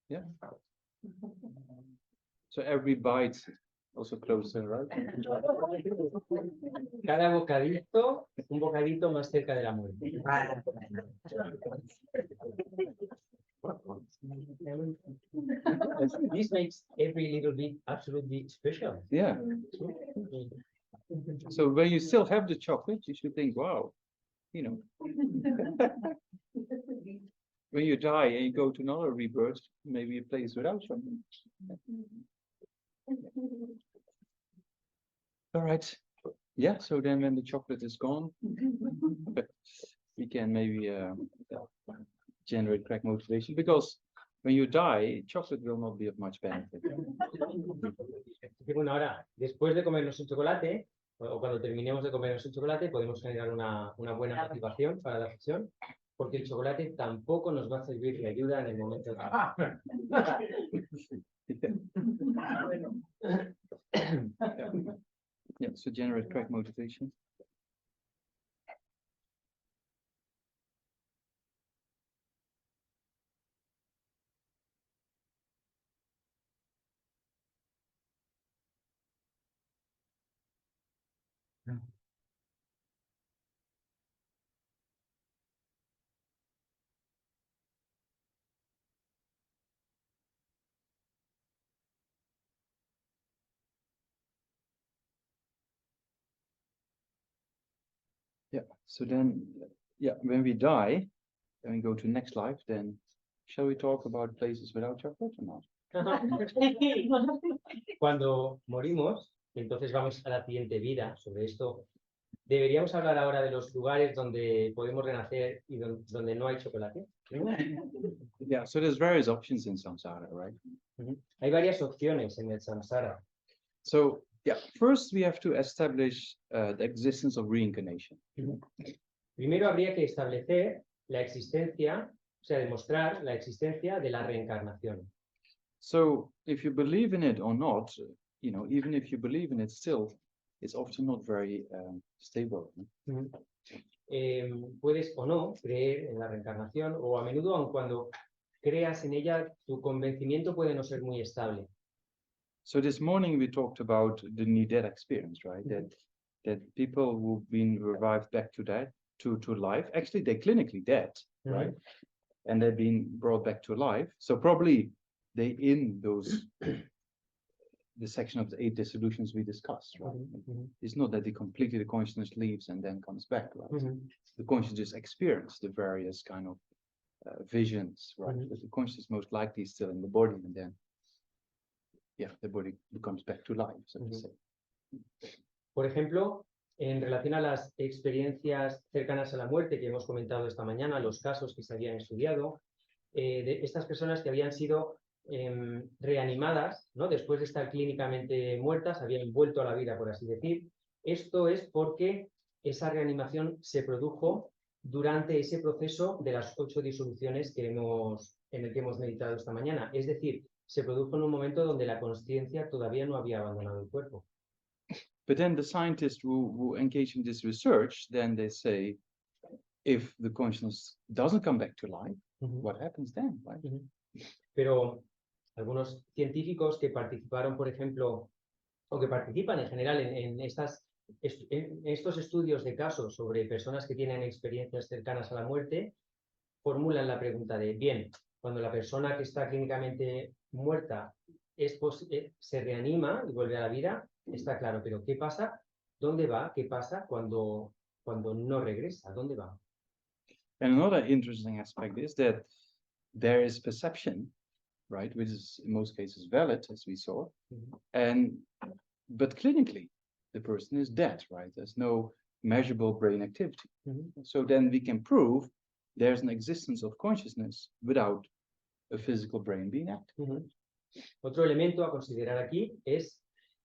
Yeah. So every bite also closer, right? Cada bocadito, un bocadito más cerca de la muerte. This makes every little bit absolutely special. Yeah. So when you still have the chocolate, you should think, wow, you know. When you die and you go to another rebirth, maybe a place without chocolate. All right. Yeah, so then when the chocolate is gone, we can maybe generate crack motivation, because when you die, chocolate will not be of much benefit. Bueno, ahora, después de comernos un chocolate, o cuando terminemos de comernos un chocolate, podemos generar una buena motivación para la sesión, porque el chocolate tampoco nos va a servir de ayuda en el momento de Yeah, so generate crack motivation. Yeah, so then, yeah, when we die, then we go to next life, then shall we talk about places without chocolate or not? Cuando morimos, entonces vamos a la siguiente vida. Sobre esto, deberíamos hablar ahora de los lugares donde podemos renacer y donde no hay chocolate. Yeah, so there's various options in samsara, right? Hay varias opciones en el samsara. So, yeah, first we have to establish the existence of reincarnation. Primero habría que establecer la existencia, o sea, demostrar la existencia de la reencarnación. So, if you believe in it or not, you know, even if you believe in it still, it's often not very stable. Puedes o no creer en la reencarnación, o a menudo, aun cuando creas en ella, tu convencimiento puede no ser muy estable. So this morning we talked about the near-death experience, right? That people who've been revived back to life, actually they're clinically dead, right? And they've been brought back to life. So probably they in those the section of the 8 dissolutions we discussed, right? It's not that the consciousness leaves and then comes back, right? The consciousness just experience the various kind of visions, right? But the consciousness most likely is still in the body, and then, yeah, the body comes back to life, so to say. Por ejemplo, en relación a las experiencias cercanas a la muerte que hemos comentado esta mañana, los casos que se habían estudiado, de estas personas que habían sido reanimadas, ¿no? Después de estar clínicamente muertas, habían vuelto a la vida, por así decir. Esto es porque esa reanimación se produjo durante ese proceso de las 8 disoluciones en el que hemos meditado esta mañana. Es decir, se produjo en un momento donde la consciencia todavía no había abandonado el cuerpo. But then the scientists who engage in this research, then they say, if the consciousness doesn't come back to life, what happens then, right? Pero algunos científicos que participaron, por ejemplo, o que participan en general en estos estudios de casos sobre personas que tienen experiencias cercanas a la muerte, formulan la pregunta de, bien, cuando la persona que está clínicamente muerta se reanima y vuelve a la vida, está claro, pero ¿qué pasa? ¿Dónde va? ¿Qué pasa cuando no regresa? ¿Dónde va? And another interesting aspect is that there is perception, right, which is in most cases valid, as we saw, but clinically the person is dead, right? There's no measurable brain activity. So then we can prove there's an existence of consciousness without a physical brain being active. Otro elemento a considerar aquí es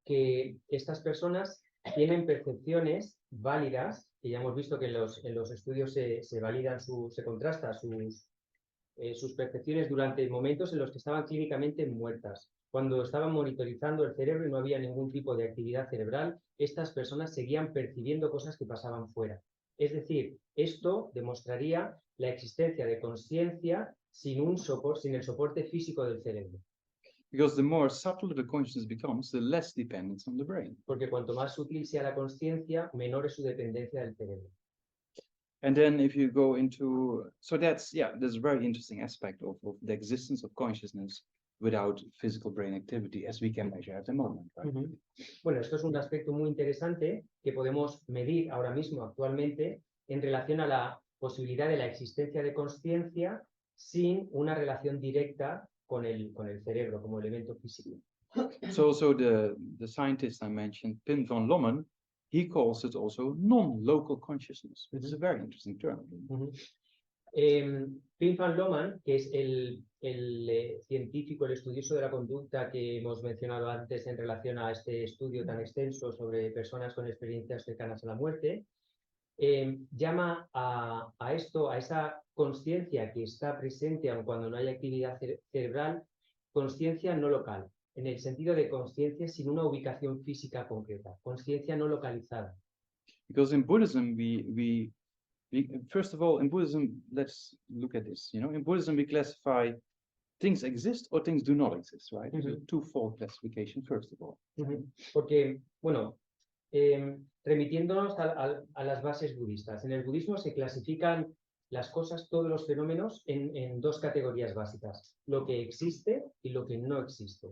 que estas personas tienen percepciones válidas, que ya hemos visto que en los estudios se validan, se contrastan sus percepciones durante momentos en los que estaban clínicamente muertas. Cuando estaban monitorizando el cerebro y no había ningún tipo de actividad cerebral, estas personas seguían percibiendo cosas que pasaban fuera. Es decir, esto demostraría la existencia de consciencia sin el soporte físico del cerebro. Because the more subtle the consciousness becomes, the less dependence on the brain. Porque cuanto más sutil sea la consciencia, menor es su dependencia del cerebro. And then if you go into, so that's a very interesting aspect of the existence of consciousness without physical brain activity as we can measure at the moment, right? Bueno, esto es un aspecto muy interesante que podemos medir ahora mismo, actualmente, en relación a la posibilidad de la existencia de consciencia sin una relación directa con el cerebro como elemento físico. So also the scientist I mentioned, Pim van Lommern, he calls it also non-local consciousness. It's a very interesting term. Pim van Lommern, que es el científico, el estudioso de la conducta que hemos mencionado antes en relación a este estudio tan extenso sobre personas con experiencias cercanas a la muerte, llama a esa consciencia que está presente aun cuando no hay actividad cerebral, consciencia no local, en el sentido de consciencia sin una ubicación física concreta, consciencia no localizada. Because in Buddhism, we first of all, in Buddhism, let's look at this. In Buddhism, we classify things exist or things do not exist, right? It's a twofold classification, first of all. Porque, bueno, remitiéndonos a las bases budistas. En el budismo se clasifican las cosas, todos los fenómenos, en dos categorías básicas: lo que existe y lo que no existe.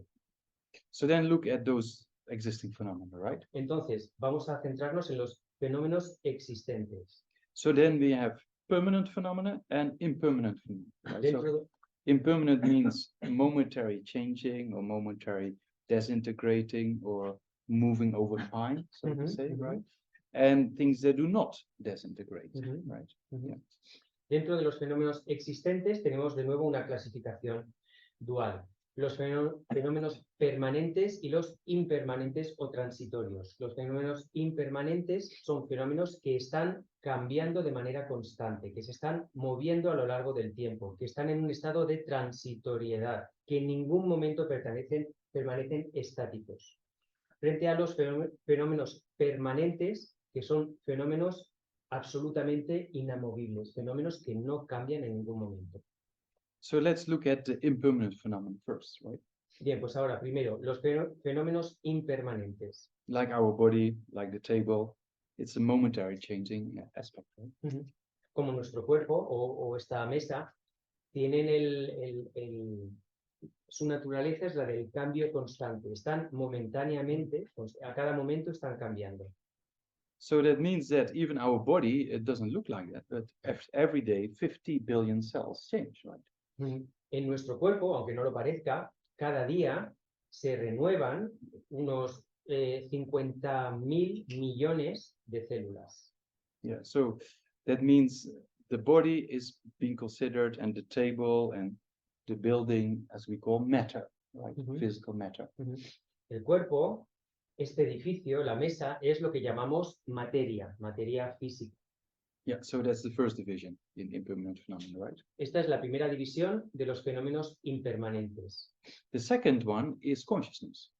So then look at those existing phenomena, right? Entonces, vamos a centrarnos en los fenómenos existentes. So then we have permanent phenomena and impermanent phenomena. Right? So impermanent means momentary changing or momentary disintegrating or moving over time, so to say, right? And things that do not disintegrate, right? Yeah. Dentro de los fenómenos existentes tenemos de nuevo una clasificación dual: los fenómenos permanentes y los impermanentes o transitorios. Los fenómenos impermanentes son fenómenos que están cambiando de manera constante, que se están moviendo a lo largo del tiempo, que están en un estado de transitoriedad, que en ningún momento permanecen estáticos. Frente a los fenómenos permanentes, que son fenómenos absolutamente inamovibles, fenómenos que no cambian en ningún momento. So let's look at the impermanent phenomenon first, right? Bien, pues ahora, primero, los fenómenos impermanentes. Like our body, like the table, it's a momentary changing aspect, right? Como nuestro cuerpo o esta mesa, tienen su naturaleza es la del cambio constante. Están momentáneamente, a cada momento están cambiando. So that means that even our body, it doesn't look like that, but every day 50 billion cells change, right? En nuestro cuerpo, aunque no lo parezca, cada día se renuevan unos 50.000 millones de células. Yeah, so that means the body is being considered, and the table and the building, as we call matter, right? Physical matter. El cuerpo, este edificio, la mesa, es lo que llamamos materia física. Yeah, so that's the first division in impermanent phenomena, right? Esta es la primera división de los fenómenos impermanentes. The second one is consciousness.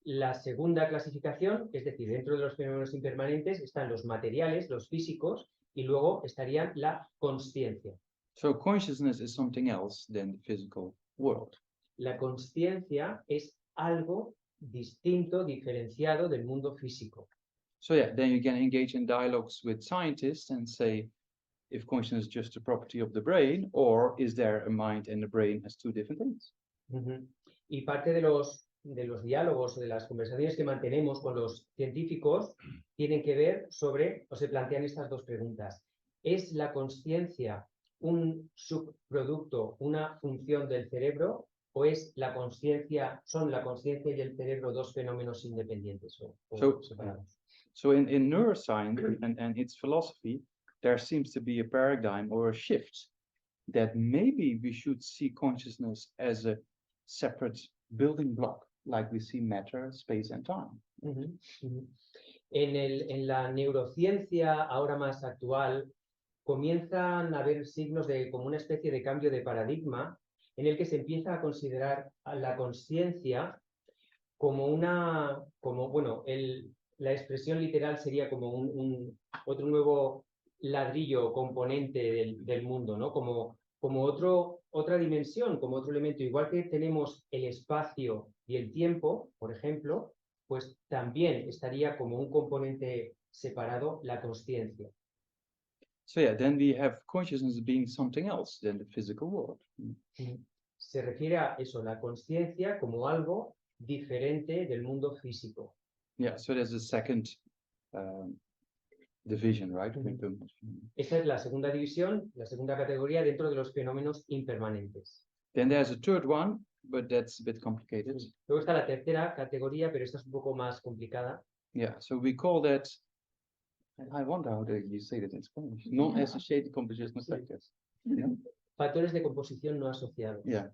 La segunda clasificación, es decir, dentro de los fenómenos impermanentes están los materiales, los físicos, y luego estarían la consciencia. So consciousness is something else than the physical world. La consciencia es algo distinto, diferenciado del mundo físico. So yeah, then you can engage in dialogues with scientists and say if consciousness is just a property of the brain, or is there a mind and a brain as two different things? Y parte de los diálogos o de las conversaciones que mantenemos con los científicos tienen que ver sobre, o se plantean estas dos preguntas: ¿es la consciencia un subproducto, una función del cerebro, o es son la consciencia y el cerebro dos fenómenos independientes o separados? So in neuroscience and its philosophy, there seems to be a paradigm or a shift that maybe we should see consciousness as a separate building block, like we see matter, space and time. En la neurociencia ahora más actual comienzan a haber signos de como una especie de cambio de paradigma en el que se empieza a considerar a la consciencia como la expresión literal sería como otro nuevo ladrillo o componente del mundo, ¿no? Como otra dimensión, como otro elemento. Igual que tenemos el espacio y el tiempo, por ejemplo, pues también estaría como un componente separado la consciencia. So yeah, then we have consciousness being something else than the physical world. Se refiere a eso, la consciencia como algo diferente del mundo físico. Yeah, so there's a second division, right? Esta es la segunda división, la segunda categoría dentro de los fenómenos impermanentes. Then there's a third one, but that's a bit complicated. Luego está la tercera categoría, pero esta es un poco más complicada. Yeah, so we call that, I wonder how you say that in Spanish, non-associated compositional factors. Yeah. Factores de composición no asociados. Yeah.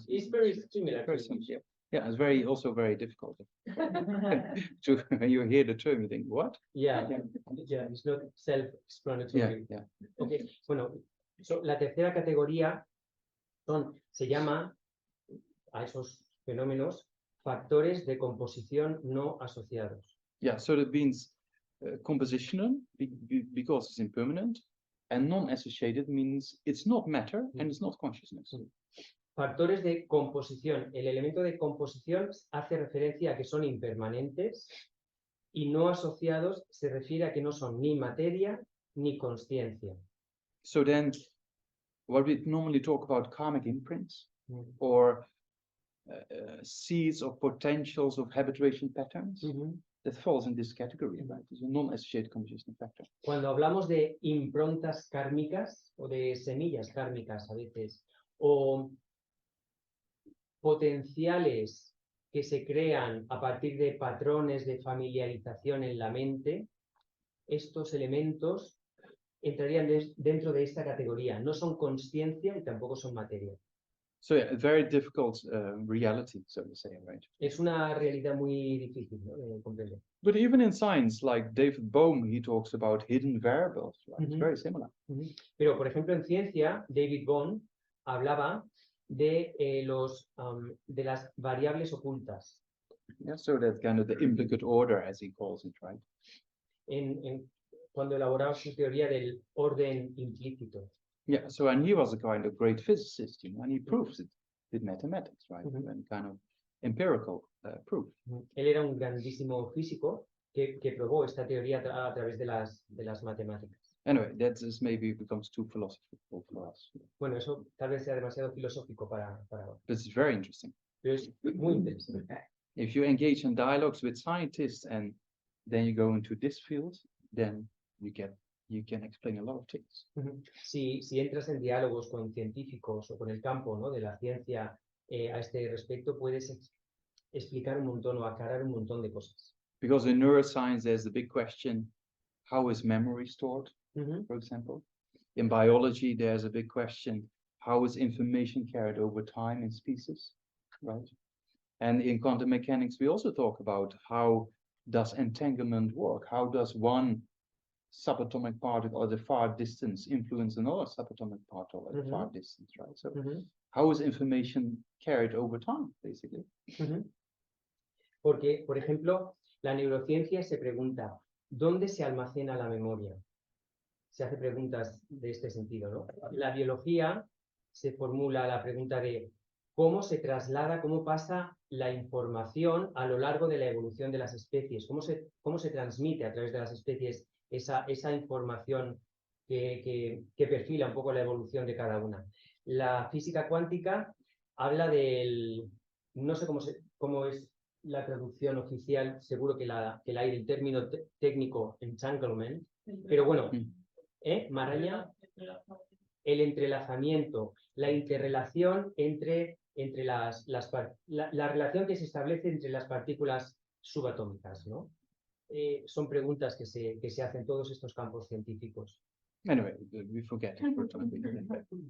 It's very similar. Very similar. Yeah, it's also very difficult. When you hear the term, you think, what? Yeah, it's not self-explanatory. Yeah. Okay. Bueno, la tercera categoría se llama a esos fenómenos factores de composición no asociados. Yeah, so that means compositional because it's impermanent, and non-associated means it's not matter and it's not consciousness. Factores de composición. El elemento de composición hace referencia a que son impermanentes y no asociados se refiere a que no son ni materia ni consciencia. So then, what we normally talk about karmic imprints or seeds of potentials of habituation patterns, that falls in this category, right? It's a non-associated compositional factor. Cuando hablamos de improntas kármicas o de semillas kármicas a veces, o potenciales que se crean a partir de patrones de familiarización en la mente, estos elementos entrarían dentro de esta categoría. No son consciencia y tampoco son materia. So yeah, a very difficult reality, so to say, right? Es una realidad muy difícil, ¿no?, de comprender. But even in science, like David Bohm, he talks about hidden variables, right? It's very similar. Pero, por ejemplo, en ciencia, David Bohm hablaba de las variables ocultas. Yeah, so that's kind of the implicate order, as he calls it, right? Cuando elaboraba su teoría del orden implícito. Yeah, so and he was a kind of great physicist, you know, and he proves it with mathematics, right? And kind of empirical proof. Él era un grandísimo físico que probó esta teoría a través de las matemáticas. Anyway, that is maybe becomes too philosophical for us. Bueno, eso tal vez sea demasiado filosófico para But it's very interesting. Pero es muy interesante. If you engage in dialogues with scientists and then you go into this field, then you can explain a lot of things. Si entras en diálogos con científicos o con el campo, ¿no?, de la ciencia a este respecto, puedes explicar un montón o aclarar un montón de cosas. Because in neuroscience, there's the big question, how is memory stored, for example? In biology, there's a big question, how is information carried over time in species, right? And in quantum mechanics, we also talk about how does entanglement work? How does one subatomic particle at a far distance influence another subatomic particle at a far distance, right? So how is information carried over time, basically? Porque, por ejemplo, la neurociencia se pregunta, ¿dónde se almacena la memoria? Se hace preguntas de este sentido, ¿no? La biología se formula la pregunta de cómo se traslada, cómo pasa la información a lo largo de la evolución de las especies, cómo se transmite a través de las especies esa información que perfila un poco la evolución de cada una. La física cuántica habla del, no sé cómo es la traducción oficial, seguro que hay el término técnico entanglement, pero bueno, maraña, el entrelazamiento, la interrelación entre la relación que se establece entre las partículas subatómicas, ¿no? Son preguntas que se hacen todos estos campos científicos. Anyway, we forget it for time.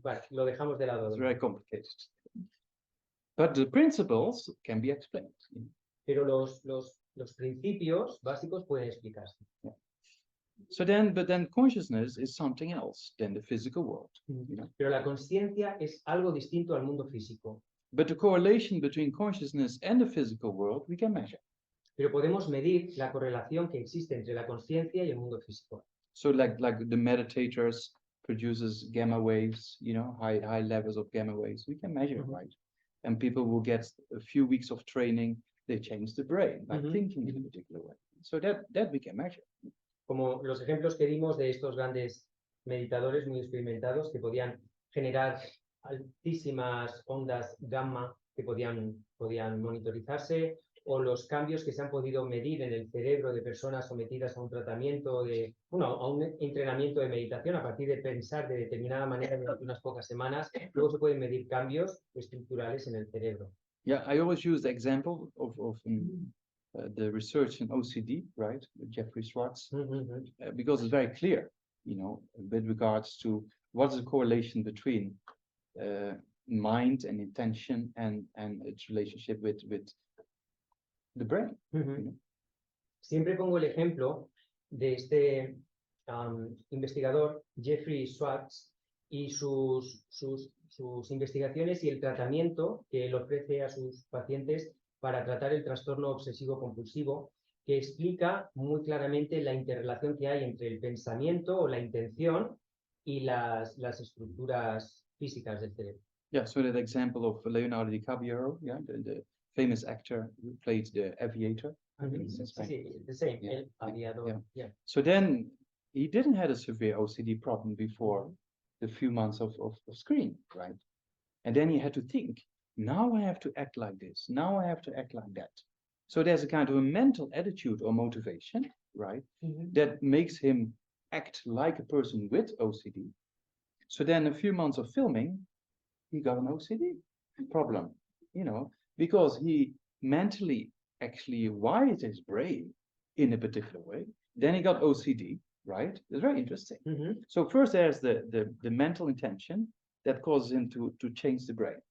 Vale, lo dejamos de lado. It's very complicated. But the principles can be explained. Pero los principios básicos pueden explicarse. Yeah. So but then consciousness is something else than the physical world. You know? Pero la consciencia es algo distinto al mundo físico. But the correlation between consciousness and the physical world we can measure. Pero podemos medir la correlación que existe entre la consciencia y el mundo físico. So like the meditators produces gamma waves, you know, high levels of gamma waves. We can measure, right? And people will get a few weeks of training. They change the brain by thinking in a particular way. So that we can measure. Como los ejemplos que dimos de estos grandes meditadores muy experimentados que podían generar altísimas ondas gamma que podían monitorizarse, o los cambios que se han podido medir en el cerebro de personas sometidas a un tratamiento a un entrenamiento de meditación a partir de pensar de determinada manera durante unas pocas semanas. Luego se pueden medir cambios estructurales en el cerebro. Yeah, I always use the example of the research in OCD, right, with Jeffrey Schwartz, because it's very clear, you know, with regards to what's the correlation between mind and intention and its relationship with the brain. You know? Siempre pongo el ejemplo de este investigador, Jeffrey Schwartz, y sus investigaciones y el tratamiento que él ofrece a sus pacientes para tratar el trastorno obsesivo-compulsivo, que explica muy claramente la interrelación que hay entre el pensamiento o la intención y las estructuras físicas del cerebro. Yeah, so that example of Leonardo DiCaprio, yeah, the famous actor who played the aviator. Sí, the same, Yeah. el aviador. Yeah. So then he didn't have a severe OCD problem before the few months of screening, right? And then he had to think, now I have to act like this, now I have to act like that. So there's a kind of a mental attitude or motivation, right? That makes him act like a person with OCD. So then a few months of filming, he got an OCD problem, you know, because he mentally actually wired his brain in a particular way. Then he got OCD, right? It's very interesting. So first there's the mental intention that causes him to change the brain.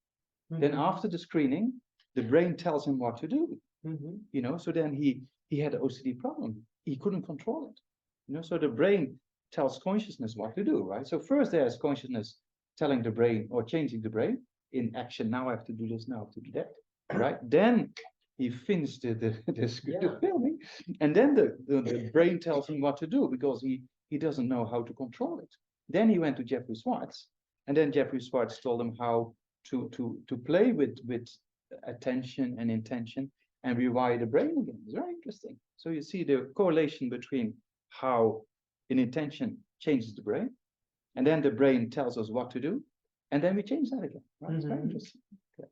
Then after the screening, the brain tells him what to do, you know, so then he had an OCD problem. He couldn't control it, you know, so the brain tells consciousness what to do, right? So first there's consciousness telling the brain or changing the brain in action. Now I have to do this, now I have to do that, right? Then he finished the filming, and then the brain tells him what to do because he doesn't know how to control it. Then he went to Jeffrey Schwartz, and then Jeffrey Schwartz told him how to play with attention and intention and rewire the brain again. It's very interesting. So you see the correlation between how an intention changes the brain, and then the brain tells us what to do, and then we change that again. Right? It's very interesting. Okay.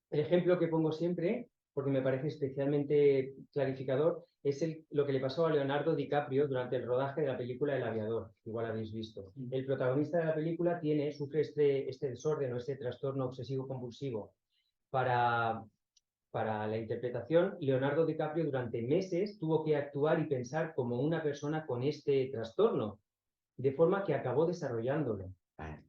El ejemplo que pongo siempre, porque me parece especialmente clarificador, es lo que le pasó a Leonardo DiCaprio durante el rodaje de la película El aviador, igual habéis visto. El protagonista de la película sufre este desorden o este trastorno obsesivo-compulsivo. Para la interpretación, Leonardo DiCaprio durante meses tuvo que actuar y pensar como una persona con este trastorno, de forma que acabó desarrollándolo.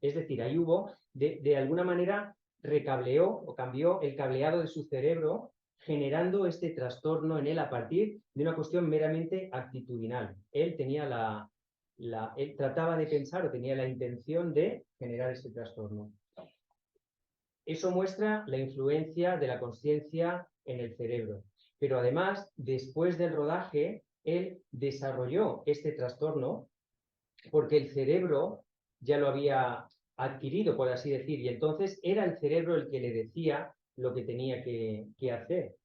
Es decir, ahí hubo, de alguna manera, recableó o cambió el cableado de su cerebro, generando este trastorno en él a partir de una cuestión meramente actitudinal. Él tenía él trataba de pensar o tenía la intención de generar este trastorno. Eso muestra la influencia de la consciencia en el cerebro. Pero además, después del rodaje, él desarrolló este trastorno porque el cerebro ya lo había adquirido, por así decir, y entonces era el cerebro el que le decía lo que tenía que hacer.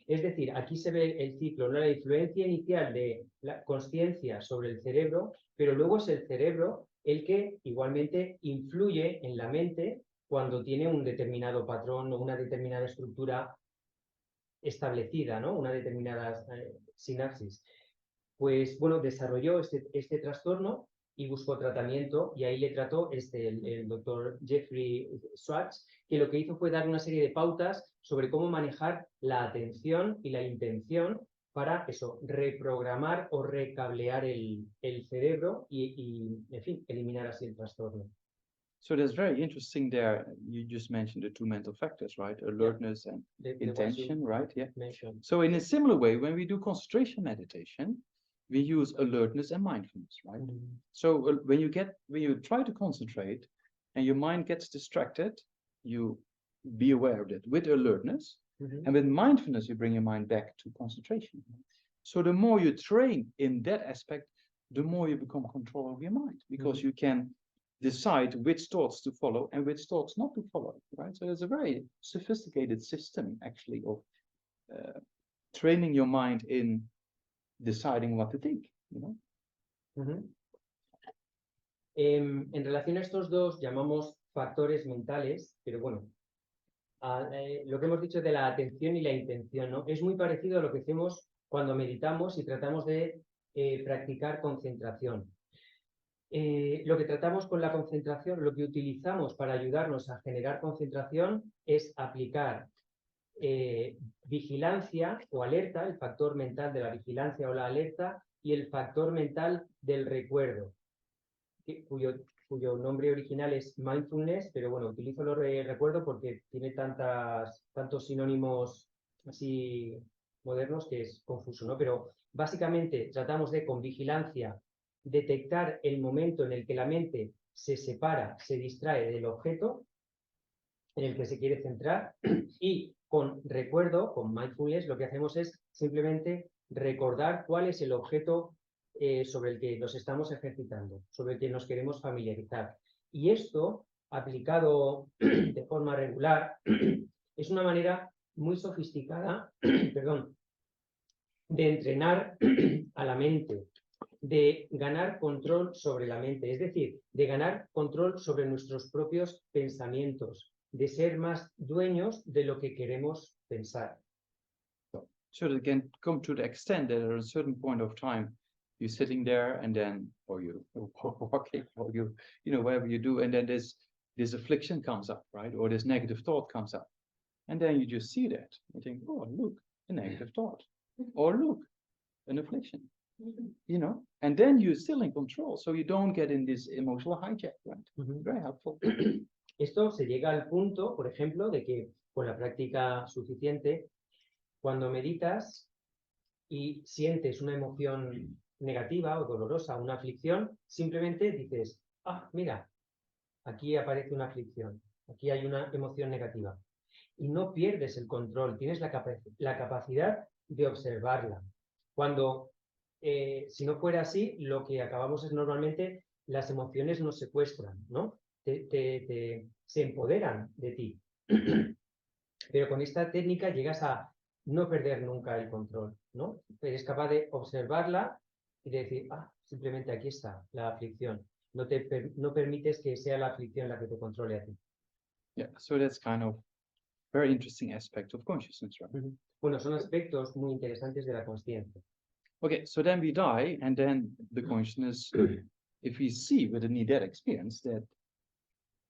Es decir, aquí se ve el ciclo, ¿no? La influencia inicial de la consciencia sobre el cerebro, pero luego es el cerebro el que igualmente influye en la mente cuando tiene un determinado patrón o una determinada estructura establecida, ¿no? Una determinada sinapsis. Pues bueno, desarrolló este trastorno y buscó tratamiento, y ahí le trató el doctor Jeffrey Schwartz, que lo que hizo fue dar una serie de pautas sobre cómo manejar la atención y la intención para eso, reprogramar o recablear el cerebro y, en fin, eliminar así el trastorno. So that's very interesting there. You just mentioned the two mental factors, right? Alertness and intention, right? Yeah. Mentioned. So in a similar way, when we do concentration meditation, we use alertness and mindfulness, right? So when you try to concentrate and your mind gets distracted, you be aware of it with alertness, and with mindfulness, you bring your mind back to concentration. So the more you train in that aspect, the more you become control of your mind, because you can decide which thoughts to follow and which thoughts not to follow, right? So there's a very sophisticated system, actually, of training your mind in deciding what to think, you know? En relación a estos dos, llamamos factores mentales, pero bueno, lo que hemos dicho de la atención y la intención, ¿no? Es muy parecido a lo que hacemos cuando meditamos y tratamos de practicar concentración. Lo que tratamos con la concentración, lo que utilizamos para ayudarnos a generar concentración es aplicar vigilancia o alerta, el factor mental de la vigilancia o la alerta, y el factor mental del recuerdo, cuyo nombre original es mindfulness, pero bueno, utilizo el recuerdo porque tiene tantos sinónimos así modernos que es confuso, ¿no? Pero básicamente tratamos de, con vigilancia, detectar el momento en el que la mente se separa, se distrae del objeto en el que se quiere centrar, y con recuerdo, con mindfulness, lo que hacemos es simplemente recordar cuál es el objeto sobre el que nos estamos ejercitando, sobre el que nos queremos familiarizar. Y esto, aplicado de forma regular, es una manera muy sofisticada, perdón, de entrenar a la mente, de ganar control sobre la mente, es decir, de ganar control sobre nuestros propios pensamientos, de ser más dueños de lo que queremos pensar. So it can come to the extent that at a certain point of time, you're sitting there and then, or you're walking, or you know, whatever you do, and then this affliction comes up, right? Or this negative thought comes up. And then you just see that. You think, oh, look, a negative thought. Or look, an affliction. You know, and then you're still in control, so you don't get in this emotional hijack, right? Very helpful. Esto se llega al punto, por ejemplo, de que con la práctica suficiente, cuando meditas y sientes una emoción negativa o dolorosa, una aflicción, simplemente dices, ah, mira, aquí aparece una aflicción, aquí hay una emoción negativa. Y no pierdes el control, tienes la capacidad de observarla. Cuando, si no fuera así, lo que acabamos es normalmente las emociones nos secuestran, ¿no? Se empoderan de ti. Pero con esta técnica llegas a no perder nunca el control, ¿no? Eres capaz de observarla y de decir, ah, simplemente aquí está la aflicción. No permites que sea la aflicción la que te controle a ti. Yeah, so that's kind of very interesting aspect of consciousness, right? Bueno, son aspectos muy interesantes de la consciencia. Okay, so then we die, and then the consciousness, if we see with a near-death experience that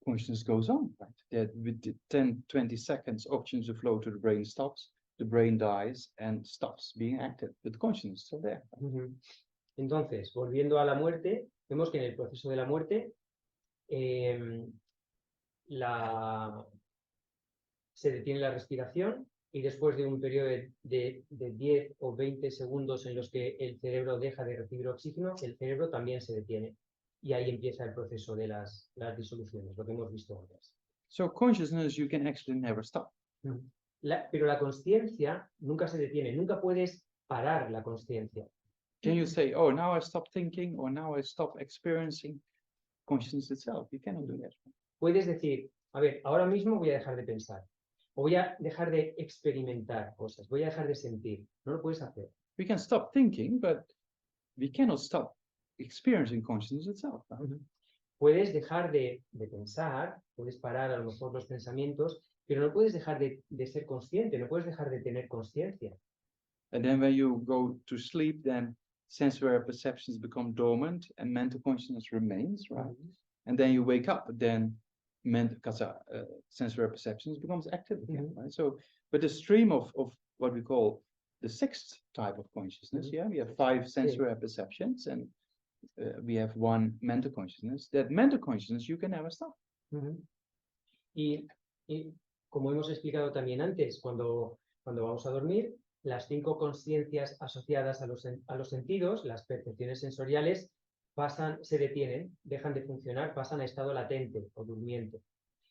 consciousness goes on, right? That with the 10, 20 seconds, oxygen flow to the brain stops, the brain dies and stops being active, but the consciousness is still there. Entonces, volviendo a la muerte, vemos que en el proceso de la muerte se detiene la respiración, y después de un periodo de 10 o 20 segundos en los que el cerebro deja de recibir oxígeno, el cerebro también se detiene. Y ahí empieza el proceso de las disoluciones, lo que hemos visto antes. So consciousness, you can actually never stop. Pero la consciencia nunca se detiene, nunca puedes parar la consciencia. Can you say, oh, now I stop thinking, or now I stop experiencing consciousness itself? You cannot do that. Puedes decir, a ver, ahora mismo voy a dejar de pensar, o voy a dejar de experimentar cosas, voy a dejar de sentir. No lo puedes hacer. We can stop thinking, but we cannot stop experiencing consciousness itself. Right? Puedes dejar de pensar, puedes parar a lo mejor los pensamientos, pero no puedes dejar de ser consciente, no puedes dejar de tener consciencia. And then when you go to sleep, then sensory perceptions become dormant and mental consciousness remains, right? And then you wake up, then sensory perceptions becomes active again, right? So, but the stream of what we call the sixth type of consciousness, yeah, we have 5 sensory perceptions, and we have 1 mental consciousness. That mental consciousness you can never stop. Y como hemos explicado también antes, cuando vamos a dormir, las 5 consciencias asociadas a los sentidos, las percepciones sensoriales, se detienen, dejan de funcionar, pasan a estado latente o durmiente.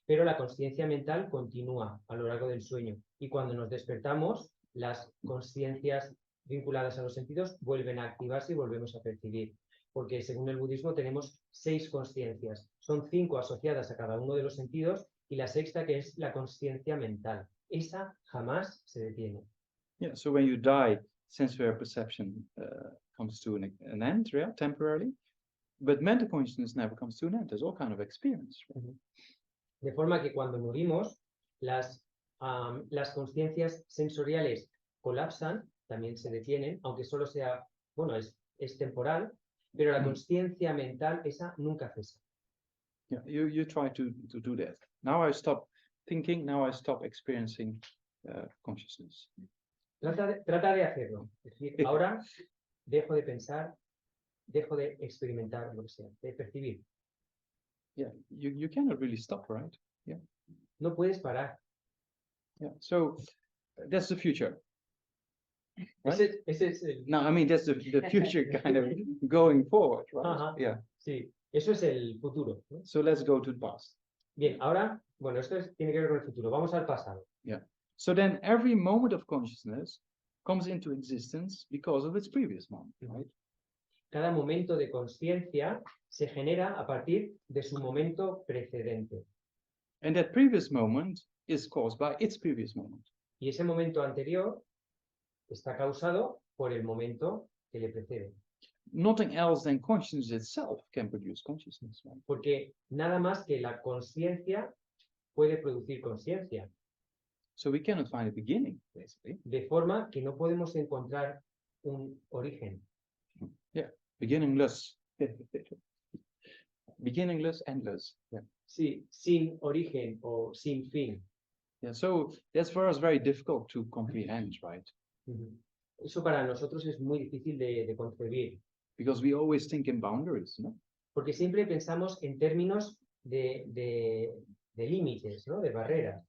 Pero la consciencia mental continúa a lo largo del sueño, y cuando nos despertamos, las consciencias vinculadas a los sentidos vuelven a activarse y volvemos a percibir. porque según el budismo tenemos 6 consciencias. Son 5 asociadas a cada uno de los sentidos y la sexta que es la consciencia mental. Esa jamás se detiene. Yeah, so when you die, sensory perception comes to an end, yeah, temporarily. But mental consciousness never comes to an end. There's all kind of experience. Right? De forma que cuando morimos, las consciencias sensoriales colapsan, también se detienen, aunque solo sea, bueno, es temporal, pero la consciencia mental, esa nunca cesa. Yeah, you try to do that. Now I stop thinking, now I stop experiencing consciousness. Trata de hacerlo. Es decir, ahora dejo de pensar, dejo de experimentar, lo que sea, de percibir. Yeah, you cannot really stop, right? Yeah. No puedes parar. Yeah, so that's the future. Right? Ese es el... No, I mean, that's the future kind of going forward, right? Ajá. Yeah. Sí, eso es el futuro, ¿no? So let's go to the past. Bien, ahora, bueno, tiene que ver con el futuro. Vamos al pasado. Yeah. So then every moment of consciousness comes into existence because of its previous moment, right? Cada momento de consciencia se genera a partir de su momento precedente. And that previous moment is caused by its previous moment. Y ese momento anterior está causado por el momento que le precede. Nothing else than consciousness itself can produce consciousness, right? Porque nada más que la consciencia puede producir consciencia. So we cannot find a beginning, basically. De forma que no podemos encontrar un origen. Yeah, beginningless. Beginningless, endless. Yeah. Sí, sin origen o sin fin. Yeah, so that's for us very difficult to comprehend, right? Eso para nosotros es muy difícil de concebir. Because we always think in boundaries, no? Porque siempre pensamos en términos de límites, ¿no? De barreras.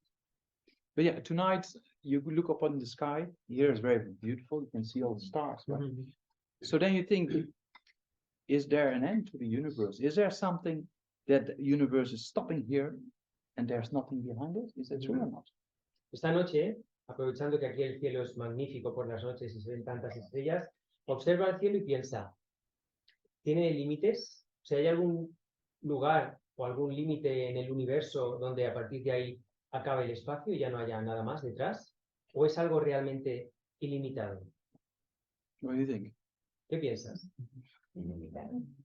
But yeah, tonight you look up in the sky. Here is very beautiful. You can see all the stars. Right? So then you think, is there an end to the universe? Is there something that the universe is stopping here and there's nothing behind it? Is that true or not? Esta noche, aprovechando que aquí el cielo es magnífico por las noches y se ven tantas estrellas, observa el cielo y piensa, ¿tiene límites? O sea, ¿hay algún lugar o algún límite en el universo donde a partir de ahí acabe el espacio y ya no haya nada más detrás? ¿O es algo realmente ilimitado? What do you think? ¿Qué piensas?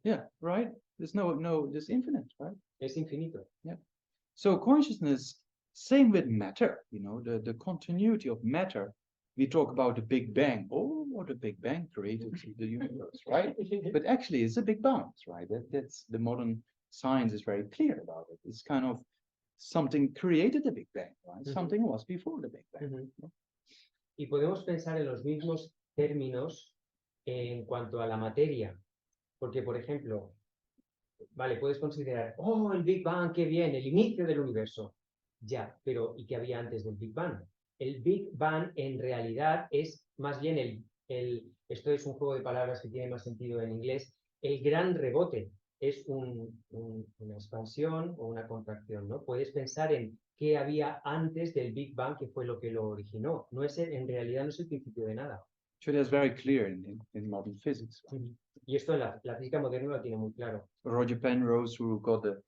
Yeah, right. There's there's infinite, right? Es infinito. Yeah. So consciousness, same with matter, you know, the continuity of matter. We talk about the Big Bang. Oh, the Big Bang created the universe, right? But actually, it's a big bounce, right? That's the modern science is very clear about it. It's kind of something created the Big Bang, right? Something was before the Big Bang. Y podemos pensar en los mismos términos en cuanto a la materia. Porque, por ejemplo, vale, puedes considerar, oh, el Big Bang, qué bien, el inicio del universo. Ya, pero ¿y qué había antes del Big Bang? El Big Bang en realidad es más bien esto es un juego de palabras que tiene más sentido en inglés, el gran rebote es una expansión o una contracción, ¿no? Puedes pensar en qué había antes del Big Bang, que fue lo que lo originó. No es en realidad no es el principio de nada. So that's very clear in modern physics. Y esto en la física moderna lo tiene muy claro. Roger Penrose, who got the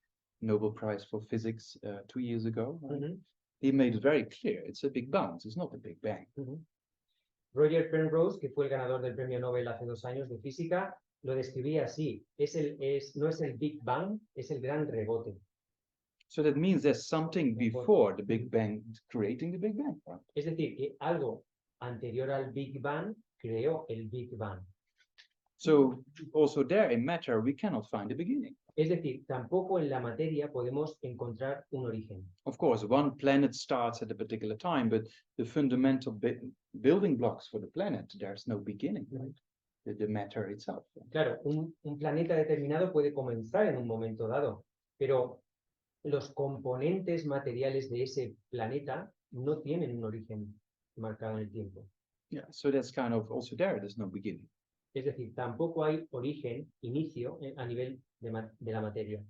Nobel Prize for Physics 2 years ago, right? He made it very clear. It's a big bounce. It's not a Big Bang. Roger Penrose, que fue el ganador del premio Nobel hace 2 años de física, lo describía así. No es el Big Bang, es el gran rebote. So that means there's something before the Big Bang creating the Big Bang. Right? Es decir, que algo anterior al Big Bang creó el Big Bang. So also there in matter, we cannot find the beginning. Es decir, tampoco en la materia podemos encontrar un origen. Of course, one planet starts at a particular time, but the fundamental building blocks for the planet, there's no beginning, right? The matter itself. Claro, un planeta determinado puede comenzar en un momento dado, pero los componentes materiales de ese planeta no tienen un origen marcado en el tiempo. Yeah, so that's kind of also there's no beginning. Es decir, tampoco hay origen, inicio a nivel de la materia.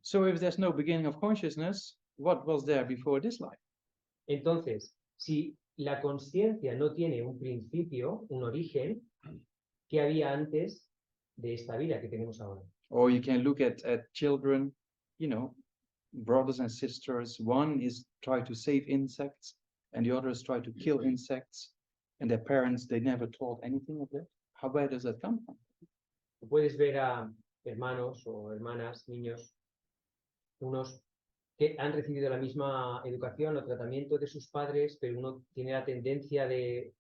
So if there's no beginning of consciousness, what was there before this life? Entonces, si la consciencia no tiene un principio, un origen, ¿qué había antes de esta vida que tenemos ahora. Or you can look at children, brothers and sisters. One is try to save insects, and the other is try to kill insects. And their parents, they never taught anything of that. Where does that come from? Puedes ver a hermanos o hermanas, niños, unos que han recibido la misma educación o tratamiento de sus padres, pero uno tiene la tendencia de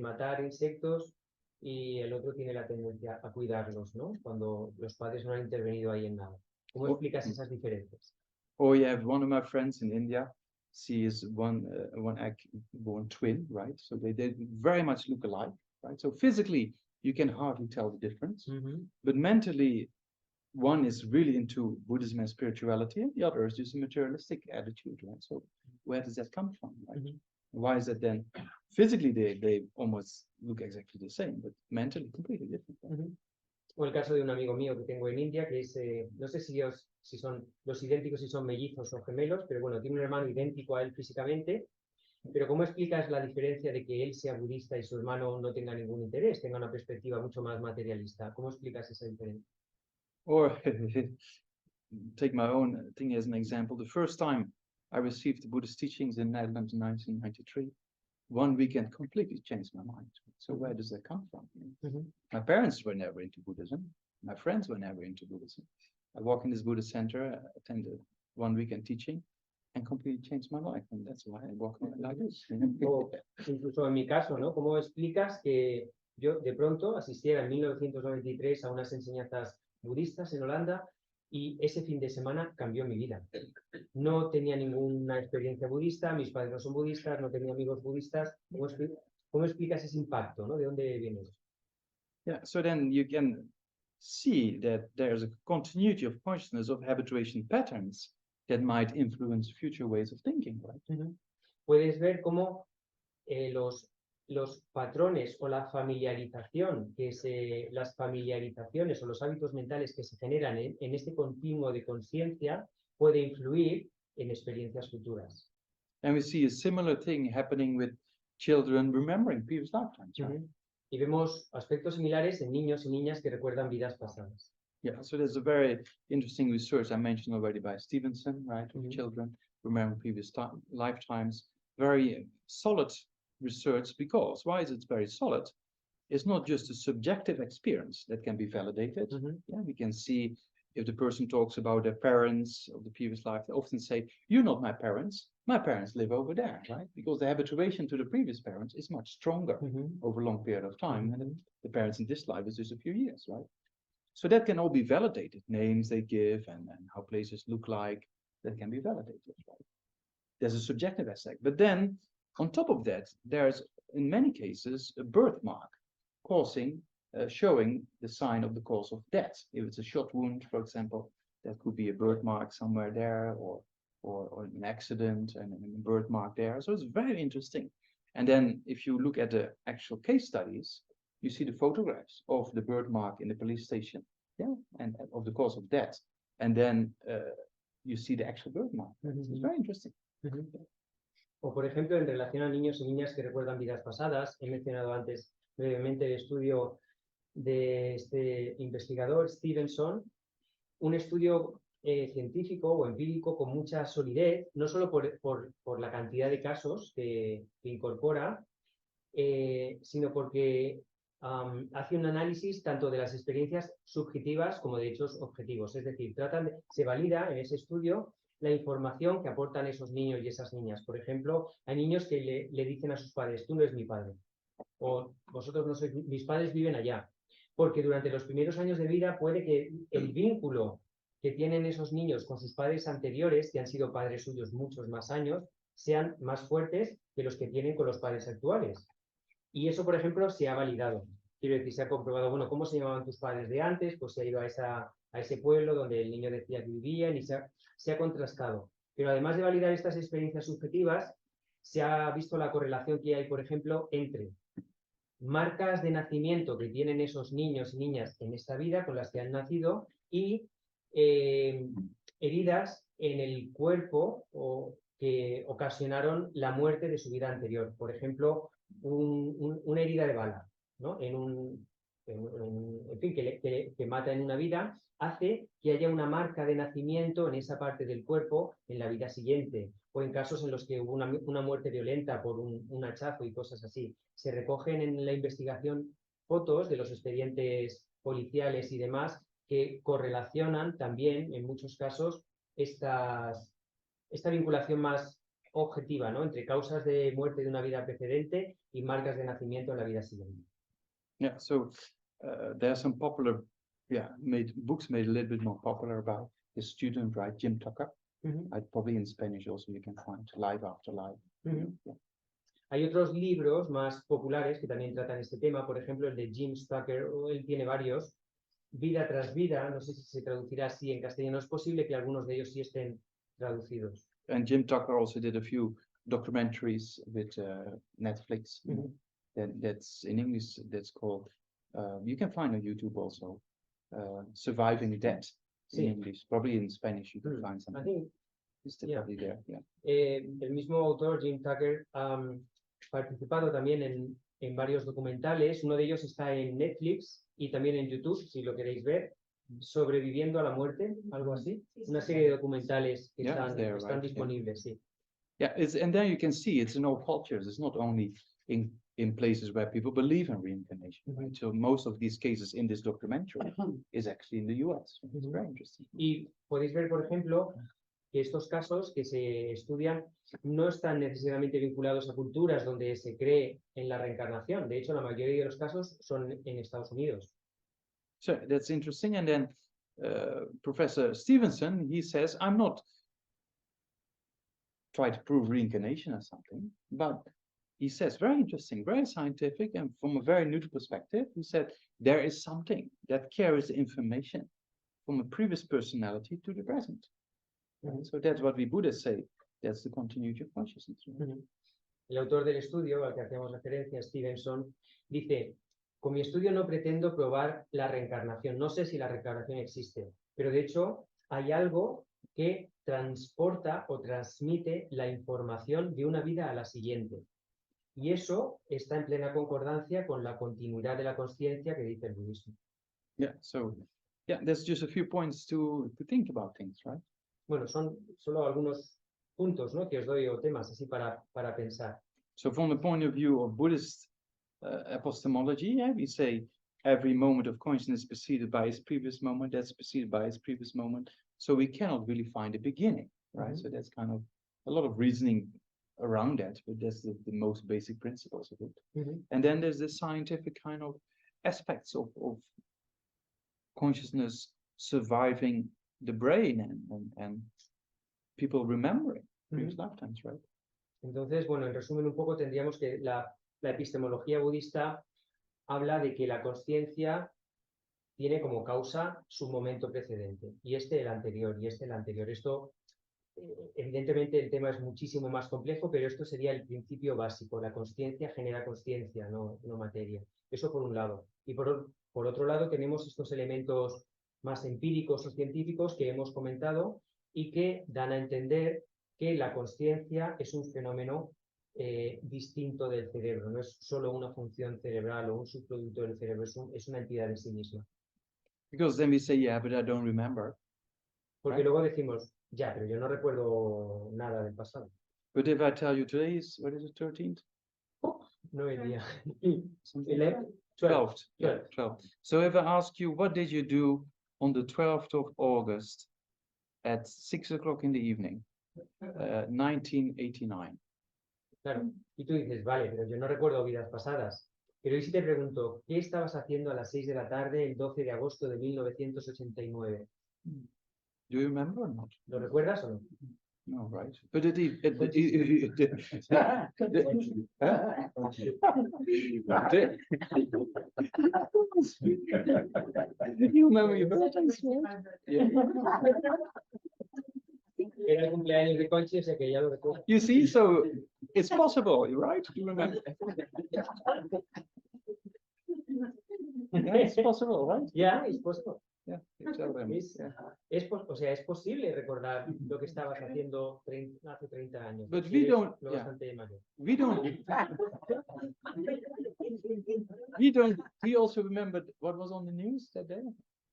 matar insectos y el otro tiene la tendencia a cuidarlos, ¿no? Cuando los padres no han intervenido ahí en nada. ¿Cómo explicas esas diferencias? Or you have one of my friends in India. She is one egg-born twin, right? So they very much look alike, right? So physically, you can hardly tell the difference. But mentally, one is really into Buddhism and spirituality, and the other is just a materialistic attitude, right? So where does that come from, right? Why is that then? Physically, they almost look exactly the same, but mentally completely different. Right? O el caso de un amigo mío que tengo en India, que es, no sé si son los idénticos, si son mellizos o gemelos, pero bueno, tiene un hermano idéntico a él físicamente. Pero ¿cómo explicas la diferencia de que él sea budista y su hermano no tenga ningún interés, tenga una perspectiva mucho más materialista? ¿Cómo explicas esa diferencia? Or take my own thing as an example. The first time I received the Buddhist teachings in Netherlands in 1993, one weekend completely changed my mind. So where does that come from? My parents were never into Buddhism. My friends were never into Buddhism. I walk in this Buddhist center, attended one weekend teaching, and completely changed my life. And that's why I walk like this. O incluso en mi caso, ¿no? ¿Cómo explicas que yo de pronto asistiera en 1993 a unas enseñanzas budistas en Holanda y ese fin de semana cambió mi vida? No tenía ninguna experiencia budista, mis padres no son budistas, no tenía amigos budistas. ¿Cómo explicas ese impacto, ¿no? ¿De dónde viene eso? Yeah, so then you can see that there's a continuity of consciousness of habituation patterns that might influence future ways of thinking, right? Puedes ver cómo los patrones o la familiarización, las familiarizaciones o los hábitos mentales que se generan en este continuo de conciencia puede influir en experiencias futuras. And we see a similar thing happening with children remembering previous lifetimes, right? Y vemos aspectos similares en niños y niñas que recuerdan vidas pasadas. Yeah, so there's a very interesting research I mentioned already by Stevenson, right? Children remembering previous lifetimes. Very solid research, because why is it very solid? It's not just a subjective experience that can be validated. Yeah, we can see if the person talks about their parents of the previous life, they often say, "You're not my parents live over there," right? Because the habituation to the previous parents is much stronger over a long period of time, and the parents in this life is just a few years, right? So that can all be validated. Names they give and how places look like, that can be validated, right? There's a subjective aspect. But then, on top of that, there's, in many cases, a birthmark showing the sign of the cause of death. If it's a shot wound, for example, that could be a birthmark somewhere there, or an accident and a birthmark there. So it's very interesting. And then if you look at the actual case studies, you see the photographs of the birthmark in the police station, yeah, and of the cause of death. And then you see the actual birthmark. It's very interesting. O por ejemplo, en relación a niños y niñas que recuerdan vidas pasadas, he mencionado antes brevemente el estudio de este investigador, Stevenson, un estudio científico o empírico con mucha solidez, no solo por la cantidad de casos que incorpora, sino porque hace un análisis tanto de las experiencias subjetivas como de hechos objetivos. Es decir, se valida en ese estudio la información que aportan esos niños y esas niñas. Por ejemplo, hay niños que le dicen a sus padres, "Tú no eres mi padre", o "Vosotros no sois, mis padres viven allá", porque durante los primeros años de vida puede que el vínculo que tienen esos niños con sus padres anteriores, que han sido padres suyos muchos más años, sean más fuertes que los que tienen con los padres actuales. Y eso, por ejemplo, se ha validado. Quiero decir, se ha comprobado, bueno, ¿cómo se llamaban tus padres de antes? Pues se ha ido a ese pueblo donde el niño decía que vivían y se ha contrastado. Pero además de validar estas experiencias subjetivas, se ha visto la correlación que hay, por ejemplo, entre marcas de nacimiento que tienen esos niños y niñas en esta vida con las que han nacido y heridas en el cuerpo que ocasionaron la muerte de su vida anterior. Por ejemplo, una herida de bala, ¿no? En en fin, que mata en una vida, hace que haya una marca de nacimiento en esa parte del cuerpo en la vida siguiente, o en casos en los que hubo una muerte violenta por un hachazo y cosas así. Se recogen en la investigación fotos de los expedientes policiales y demás que correlacionan también, en muchos casos, esta vinculación más objetiva, ¿no?, entre causas de muerte de una vida precedente y marcas de nacimiento en la vida siguiente. Yeah, so there are some popular, books made a little bit more popular about the student, right, Jim Tucker. Probably in Spanish also you can find Life After Life. Yeah. Hay otros libros más populares que también tratan este tema, por ejemplo el de Jim Tucker, él tiene varios, Vida tras Vida, no sé si se traducirá así en castellano, es posible que algunos de ellos sí estén traducidos. And Jim Tucker also did a few documentaries with Netflix. That's in English, that's called, you can find on YouTube also, Surviving Death in English. Probably in Spanish you can find something. I think, it's probably there, yeah. El mismo autor, Jim Tucker, ha participado también en varios documentales. Uno de ellos está en Netflix y también en YouTube, si lo queréis ver. Sobreviviendo a la muerte, algo así. Una serie de documentales que están disponibles, sí. Yeah, and there you can see it's in all cultures. It's not only in places where people believe in reincarnation. Right? So most of these cases in this documentary is actually in the US. It's very interesting. Y podéis ver, por ejemplo, que estos casos que se estudian no están necesariamente vinculados a culturas donde se cree en la reencarnación. De hecho, la mayoría de los casos son en Estados Unidos. So that's interesting. And then Professor Stevenson, he says, I'm not trying to prove reincarnation or something, but he says, very interesting, very scientific, and from a very neutral perspective, he said, there is something that carries information from a previous personality to the present. So that's what we Buddhists say, that's the continuity of consciousness. El autor del estudio al que hacemos referencia, Stevenson, dice, con mi estudio no pretendo probar la reencarnación, no sé si la reencarnación existe, pero de hecho hay algo que transporta o transmite la información de una vida a la siguiente. Y eso está en plena concordancia con la continuidad de la consciencia que dice el budismo. Yeah, so, there's just a few points to think about things, right? Bueno, son solo algunos puntos, ¿no?, que os doy, o temas así para pensar. So from the point of view of Buddhist epistemology, we say every moment of consciousness is preceded by its previous moment, that's preceded by its previous moment. So we cannot really find a beginning, right? So that's kind of a lot of reasoning around that, but that's the most basic principles of it. And then there's the scientific kind of aspects of consciousness surviving the brain and people remembering previous lifetimes, right? Entonces, bueno, en resumen un poco tendríamos que la epistemología budista habla de que la consciencia tiene como causa su momento precedente, y este el anterior, y este el anterior. Esto, evidentemente el tema es muchísimo más complejo, pero esto sería el principio básico. La consciencia genera consciencia, no materia. Eso por un lado. Y por otro lado tenemos estos elementos más empíricos o científicos que hemos comentado y que dan a entender que la consciencia es un fenómeno distinto del cerebro, no es solo una función cerebral o un subproducto del cerebro, es una entidad en sí misma. Because then we say, yeah, but I don't remember. Porque luego decimos, ya, pero yo no recuerdo nada del pasado. But if I tell you today is, what is it, 13th? No el día. 12th. Yeah, 12th. So if I ask you, what did you do on the 12th of August at 6 o'clock in the evening, 1989? Claro, y tú dices, vale, pero yo no recuerdo vidas pasadas. Pero ¿y si te pregunto, qué estabas haciendo a las 6 de la tarde el 12 de agosto de 1989? Do you remember or not? ¿Lo recuerdas o no? No, right. But you remember your birthday? Yeah. Era el cumpleaños de Conchi, o sea que ya lo recuerdo. You see, so it's possible, right? You remember? Yeah, it's possible, right? Yeah, it's possible. Yeah, tell them. O sea, es posible recordar lo que estabas haciendo hace 30 años. But Si we eres don't, lo bastante mayor. we also remember what was on the news that day.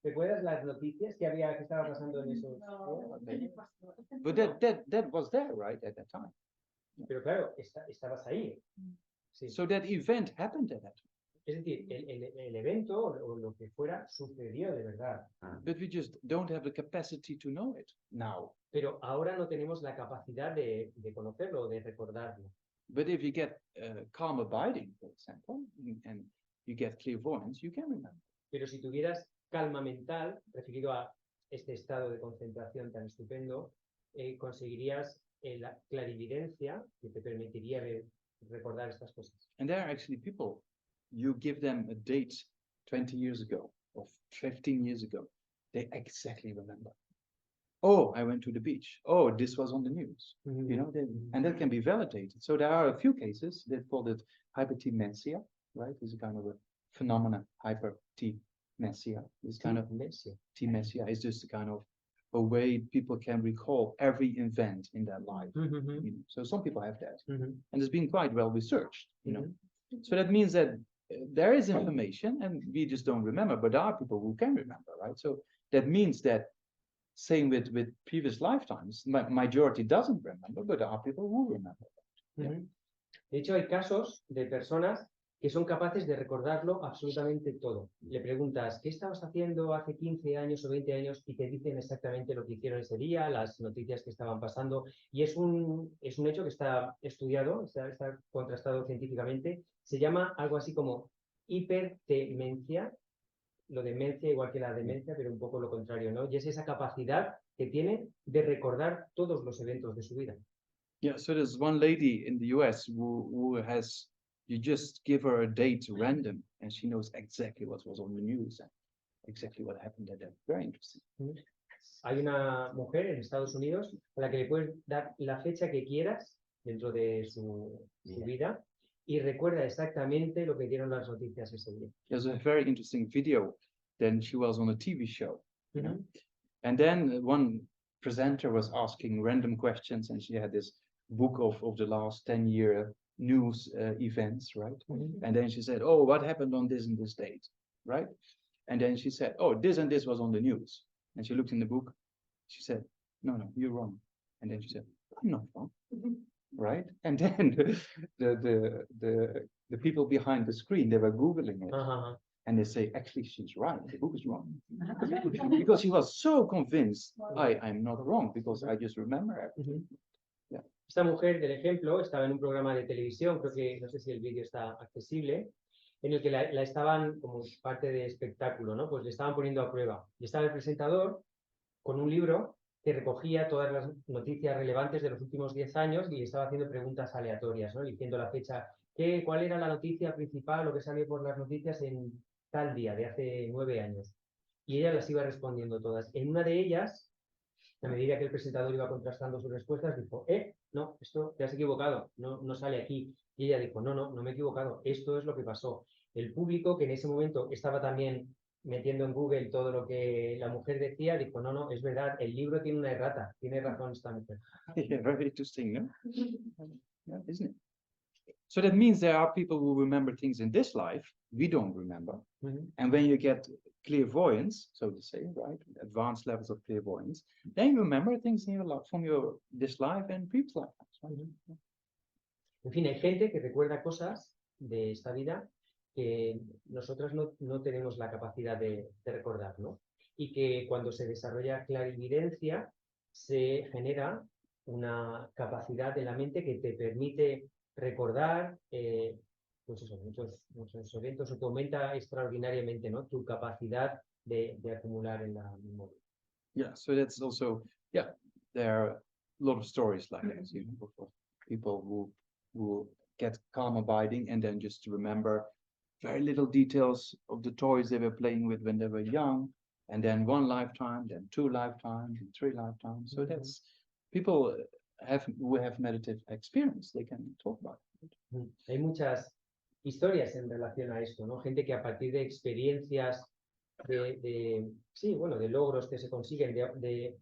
¿Recuerdas las noticias que estaba pasando en esos? But that was there, right, at that time. Pero claro, estabas ahí. Sí. So that event happened at that time. Es decir, el evento o lo que fuera sucedió de verdad. But we just don't have the capacity to know it now. Pero ahora no tenemos la capacidad de conocerlo, de recordarlo. But if you get calm abiding, for example, and you get clairvoyance, you can remember. Pero si tuvieras calma mental, referido a este estado de concentración tan estupendo, conseguirías la clarividencia que te permitiría recordar estas cosas. And there are actually people, you give them a date 20 years ago or 15 years ago, they exactly remember. Oh, I went to the beach. Oh, this was on the news. You know, and that can be validated. So there are a few cases that call it hypertemesia, right? It's a kind of a phenomenon, hypertemesia. This kind of temesia is just a kind of a way people can recall every event in their life. You know? So some people have that, and it's been quite well researched. You know, so that means that there is information, and we just don't remember. But there are people who can remember, right? So that means that. Same with previous lifetimes. Majority doesn't remember, but there are people who remember. De hecho, hay casos de personas que son capaces de recordarlo absolutamente todo. Le preguntas, ¿qué estabas haciendo hace 15 años o 20 años? Y te dicen exactamente lo que hicieron ese día, las noticias que estaban pasando. Y es un hecho que está estudiado, está contrastado científicamente. Se llama algo así como hipertemencia. Lo demencia igual que la demencia, pero un poco lo contrario, ¿no? Y es esa capacidad que tiene de recordar todos los eventos de su vida. Yeah, so there's one lady in the US who has, you just give her a date random, and she knows exactly what was on the news and exactly what happened at that. Very interesting. Hay una mujer en Estados Unidos a la que le puedes dar la fecha que quieras dentro de su vida y recuerda exactamente lo que dieron las noticias ese día. There's a very interesting video. Then she was on a TV show, you know? And then one presenter was asking random questions, and she had this book of the last 10-year news events, right? And then she said, oh, what happened on this and this date, right? And then she said, oh, this and this was on the news. And she looked in the book. She said, no, you're wrong. And then she said, I'm not wrong. Right? And then the people behind the screen, they were Googling it. And they say, actually, she's right. The book is wrong. Because she was so convinced, I'm not wrong, because I just remember everything. Yeah. Esta mujer del ejemplo estaba en un programa de televisión, creo que, no sé si el vídeo está accesible, en el que la estaban como parte de espectáculo, ¿no? Pues le estaban poniendo a prueba. Y estaba el presentador con un libro que recogía todas las noticias relevantes de los últimos 10 años y le estaba haciendo preguntas aleatorias, ¿no? Eligiendo la fecha, ¿cuál era la noticia principal o que salió por las noticias en tal día, de hace 9 años? Y ella las iba respondiendo todas. En una de ellas, a medida que el presentador iba contrastando sus respuestas, dijo, no, esto te has equivocado, no sale aquí. Y ella dijo, no me he equivocado, esto es lo que pasó. El público, que en ese momento estaba también metiendo en Google todo lo que la mujer decía, dijo, no, es verdad, el libro tiene una errata, tiene razón esta mujer. Yeah, very interesting, no? Yeah, isn't it? So that means there are people who remember things in this life we don't remember. And when you get clairvoyance, so to say, right, advanced levels of clairvoyance, then you remember things in your life from this life and previous lifetimes. Right? En fin, hay gente que recuerda cosas de esta vida que nosotros no tenemos la capacidad de recordar, ¿no? Y que cuando se desarrolla clarividencia se genera una capacidad de la mente que te permite recordar pues eso, muchos eventos, o que aumenta extraordinariamente, ¿no? Tu capacidad de acumular en la memoria. Yeah, so that's also, yeah, there are a lot of stories like that, you know, of people who get calm abiding and then just remember very little details of the toys they were playing with when they were young, and then 1 lifetime, then 2 lifetimes, and 3 lifetimes. So that's people who have meditative experience, they can talk about it. Hay muchas historias en relación a esto, ¿no? Gente que a partir de experiencias sí, bueno, de logros que se consiguen, de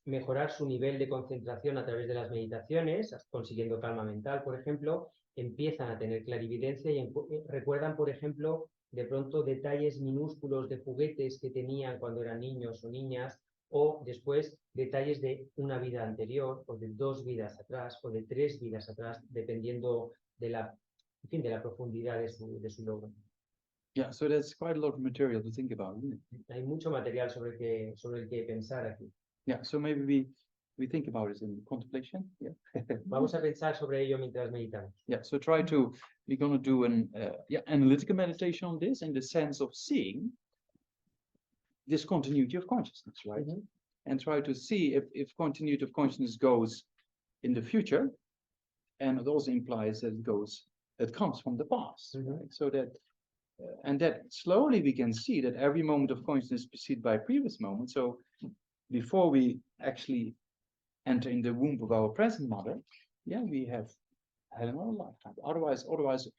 mejorar su nivel de concentración a través de las meditaciones, consiguiendo calma mental, por ejemplo, empiezan a tener clarividencia y recuerdan, por ejemplo, de pronto detalles minúsculos de juguetes que tenían cuando eran niños o niñas, o después detalles de una vida anterior, o de 2 vidas atrás, o de 3 vidas atrás, dependiendo de la, en fin, de la profundidad de su logro. Yeah, so there's quite a lot of material to think about, isn't it? Hay mucho material sobre el que pensar aquí. Yeah, so maybe we think about it in contemplation. Yeah. Vamos a pensar sobre ello mientras meditamos. Yeah, so we're going to do an analytical meditation on this in the sense of seeing this continuity of consciousness, right? Ujú. And try to see if continuity of consciousness goes in the future, and it also implies that it comes from the past, right? So that and that slowly we can see that every moment of consciousness is preceded by a previous moment. So before we actually enter in the womb of our present mother, yeah, we have had another lifetime. Otherwise,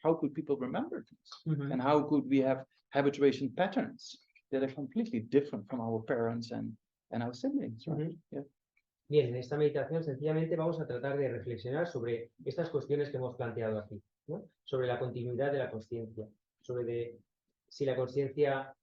how could people remember things? And how could we have habituation patterns that are completely different from our parents and our siblings, right? Yeah. Bien, en esta meditación sencillamente vamos a tratar de reflexionar sobre estas cuestiones que hemos planteado aquí, ¿no? Sobre la continuidad de la consciencia, sobre si la consciencia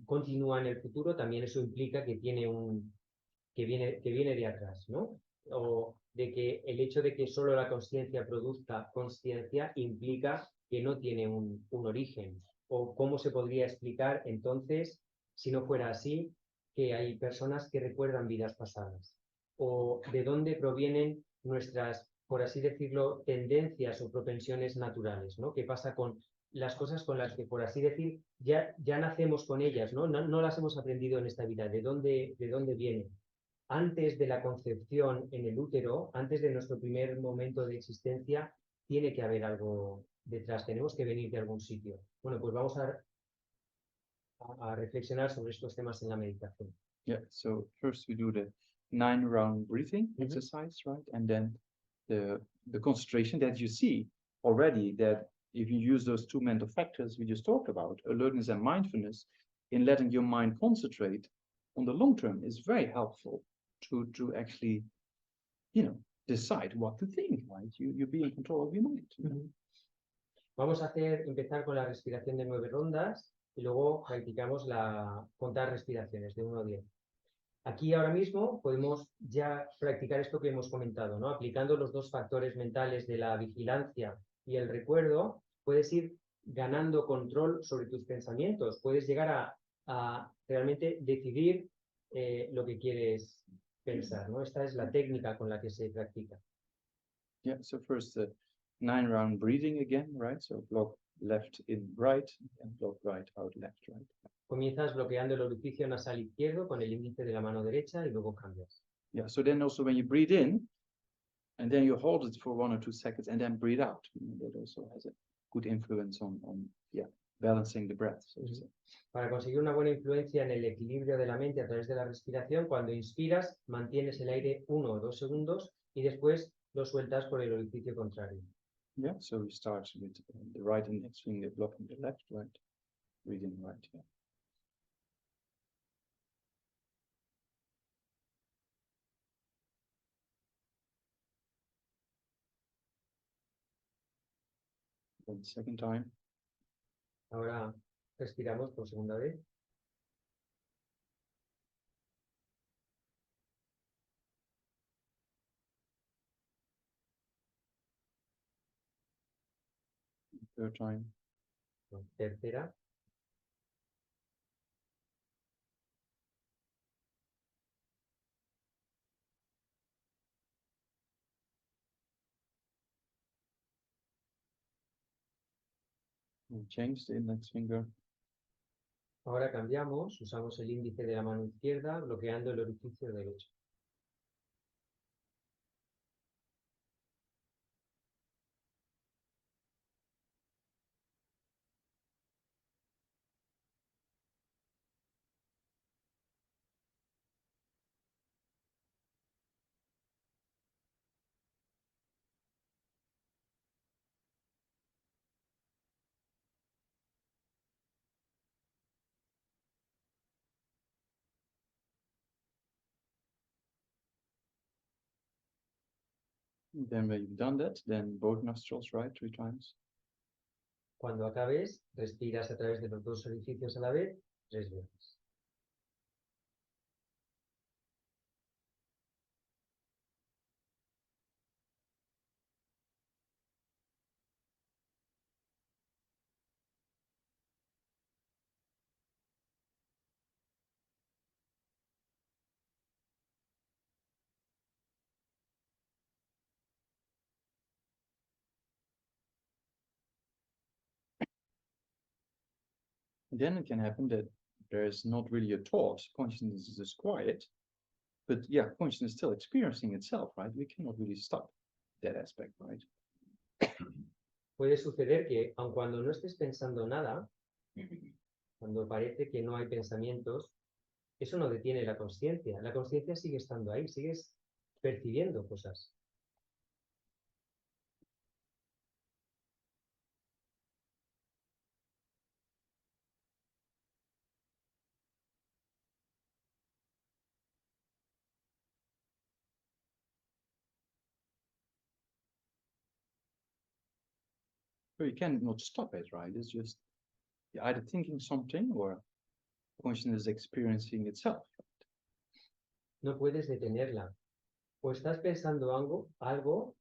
continúa en el futuro, también eso implica que que viene de atrás, ¿no? O de que el hecho de que solo la consciencia produzca consciencia implica que no tiene un origen. O cómo se podría explicar entonces, si no fuera así, que hay personas que recuerdan vidas pasadas. O de dónde provienen nuestras, por así decirlo, tendencias o propensiones naturales, ¿no? ¿Qué pasa con las cosas con las que, por así decir, ya nacemos con ellas, ¿no? No las hemos aprendido en esta vida? ¿De dónde vienen? Antes de la concepción en el útero, antes de nuestro primer momento de existencia, tiene que haber algo detrás, tenemos que venir de algún sitio. Bueno, pues vamos a reflexionar sobre estos temas en la meditación. Yeah, so first we do the 9-round breathing exercise, right? And then the concentration that you see already, that if you use those 2 mental factors we just talked about, alertness and mindfulness, in letting your mind concentrate on the long term is very helpful to actually, decide what to think, right? You be in control of your mind. Vamos a empezar con la respiración de 9 rondas y luego practicamos contar respiraciones de 1 a 10. Aquí ahora mismo podemos ya practicar esto que hemos comentado, ¿no? Aplicando los 2 factores mentales de la vigilancia y el recuerdo, puedes ir ganando control sobre tus pensamientos, puedes llegar a realmente decidir lo que quieres pensar, ¿no? Esta es la técnica con la que se practica. Yeah, so first 9-round breathing again, right? So block left in right and block right out left, right? Comienzas bloqueando el orificio nasal izquierdo con el índice de la mano derecha y luego cambias. Yeah, so then also when you breathe in, and then you hold it for 1 or 2 seconds and then breathe out. That also has a good influence on balancing the breath, so to say. Para conseguir una buena influencia en el equilibrio de la mente a través de la respiración, cuando inspiras, mantienes el aire 1 o 2 segundos y después lo sueltas por el orificio contrario. Yeah, so we start with the right index finger blocking the left, right? Breathing right, yeah. Then second time. Ahora respiramos por segunda vez. Third time. Tercera. We'll change the index finger. Ahora cambiamos, usamos el índice de la mano izquierda bloqueando el orificio derecho. Then when you've done that, then both nostrils, right, 3 times. Cuando acabes, respiras a través de los dos orificios a la vez 3 veces. Then it can happen that there's not really a thought. Consciousness is just quiet. But yeah, consciousness is still experiencing itself, right? We cannot really stop that aspect, right? Puede suceder que, aun cuando no estés pensando nada, cuando parece que no hay pensamientos, eso no detiene la conciencia. La conciencia sigue estando ahí, sigues percibiendo cosas. So you cannot stop it, right? It's just you're either thinking something or consciousness is experiencing itself. No puedes detenerla. O estás pensando algo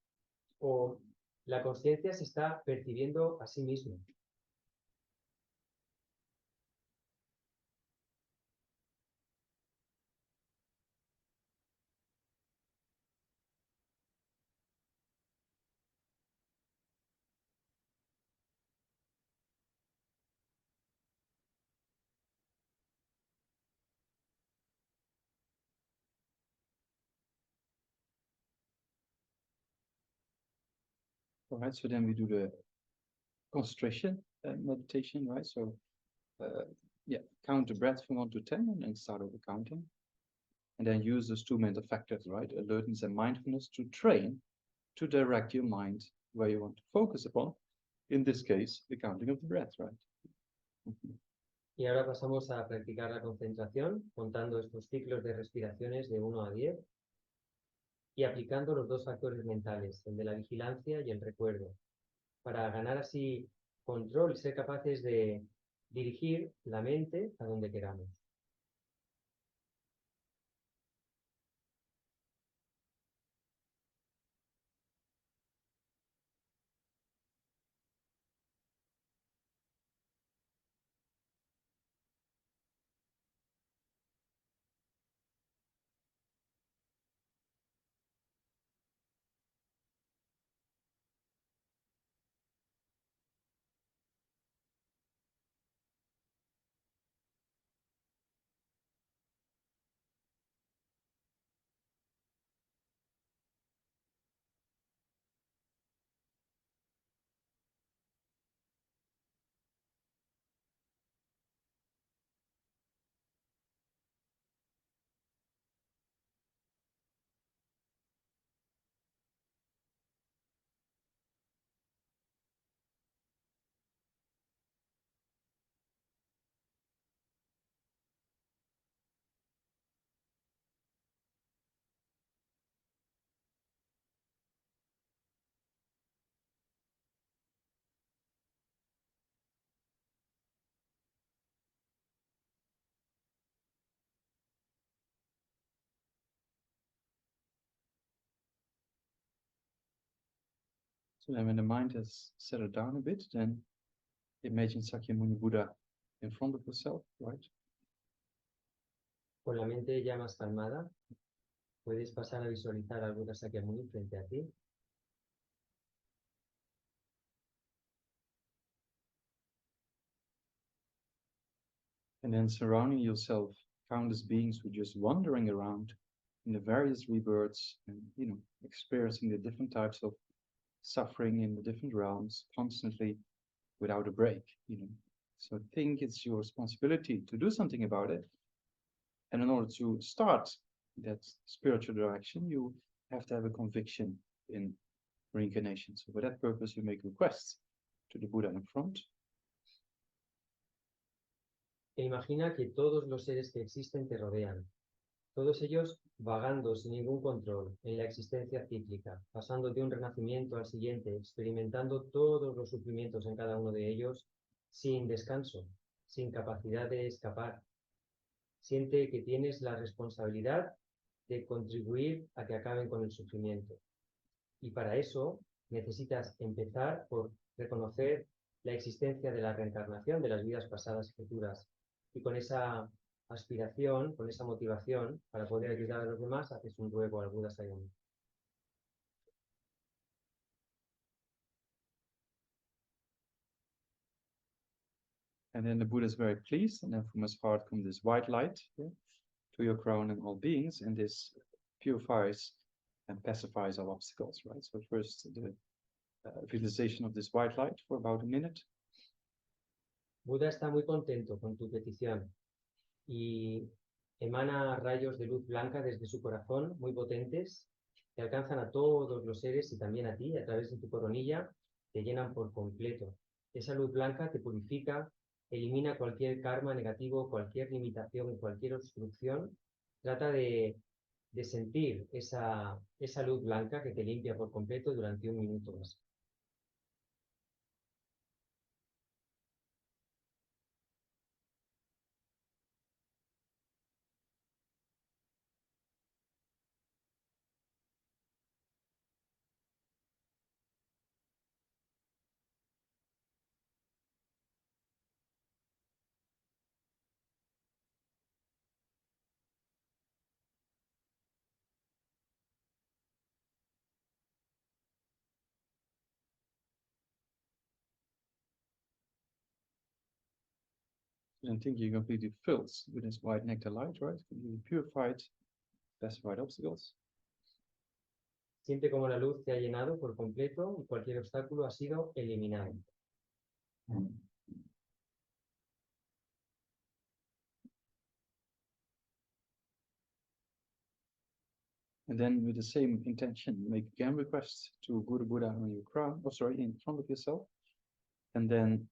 o la conciencia se está percibiendo a sí misma. All right, so then we do the concentration meditation, right? So yeah, count the breath from 1 to 10 and then start over counting. And then use those 2 mental factors, right? Alertness and mindfulness to train, to direct your mind where you want to focus upon. In this case, the counting of the breath, right? Y ahora pasamos a practicar la concentración, contando estos ciclos de respiraciones de 1 a 10 y aplicando los 2 factores mentales, el de la vigilancia y el recuerdo, para ganar así control y ser capaces de dirigir la mente a donde queramos. So then when the mind has settled down a bit, then imagine Sakyamuni Buddha in front of yourself, right? Con la mente ya más calmada, puedes pasar a visualizar al Buda Sakyamuni frente a ti. And then surrounding yourself, countless beings who are just wandering around in the various rebirths and, you know, experiencing the different types of suffering in the different realms constantly without a break, you know. So I think it's your responsibility to do something about it. And in order to start that spiritual direction, you have to have a conviction in reincarnation. So for that purpose, you make requests to the Buddha in front. E imagina que todos los seres que existen te rodean. todos ellos vagando sin ningún control en la existencia cíclica, pasando de un renacimiento al siguiente, experimentando todos los sufrimientos en cada uno de ellos, sin descanso, sin capacidad de escapar. Siente que tienes la responsabilidad de contribuir a que acaben con el sufrimiento. Y para eso necesitas empezar por reconocer la existencia de la reencarnación, de las vidas pasadas y futuras. Y con esa aspiración, con esa motivación para poder ayudar a los demás, haces un ruego al Buda Sayama. And then the Buddha is very pleased, and then from his heart comes this white light, yeah, to your crown and all beings, and this purifies and pacifies all obstacles, right? So first the visualization of this white light for about a minute. Buda está muy contento con tu petición y emana rayos de luz blanca desde su corazón muy potentes que alcanzan a todos los seres y también a ti a través de tu coronilla, te llenan por completo. Esa luz blanca te purifica, elimina cualquier karma negativo, cualquier limitación, cualquier obstrucción. Trata de sentir esa luz blanca que te limpia por completo durante 1 minuto más. And think you're completely filled with this white nectar light, right? Completely purified, pacified obstacles. Siente como la luz te ha llenado por completo y cualquier obstáculo ha sido eliminado. And then with the same intention, make again requests to Guru Buddha on your crown, oh sorry, in front of yourself. And then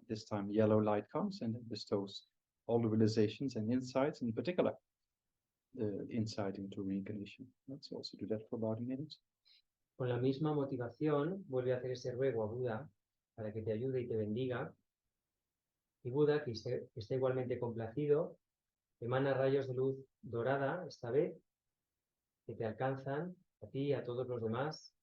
this time yellow light comes and it bestows all the realizations and insights, in particular, the insight into reincarnation. Let's also do that for about a minute. Con la misma motivación, vuelve a hacer ese ruego a Buda para que te ayude y te bendiga. Y Buda, que está igualmente complacido, emana rayos de luz dorada, esta vez, que te alcanzan a ti y a todos los demás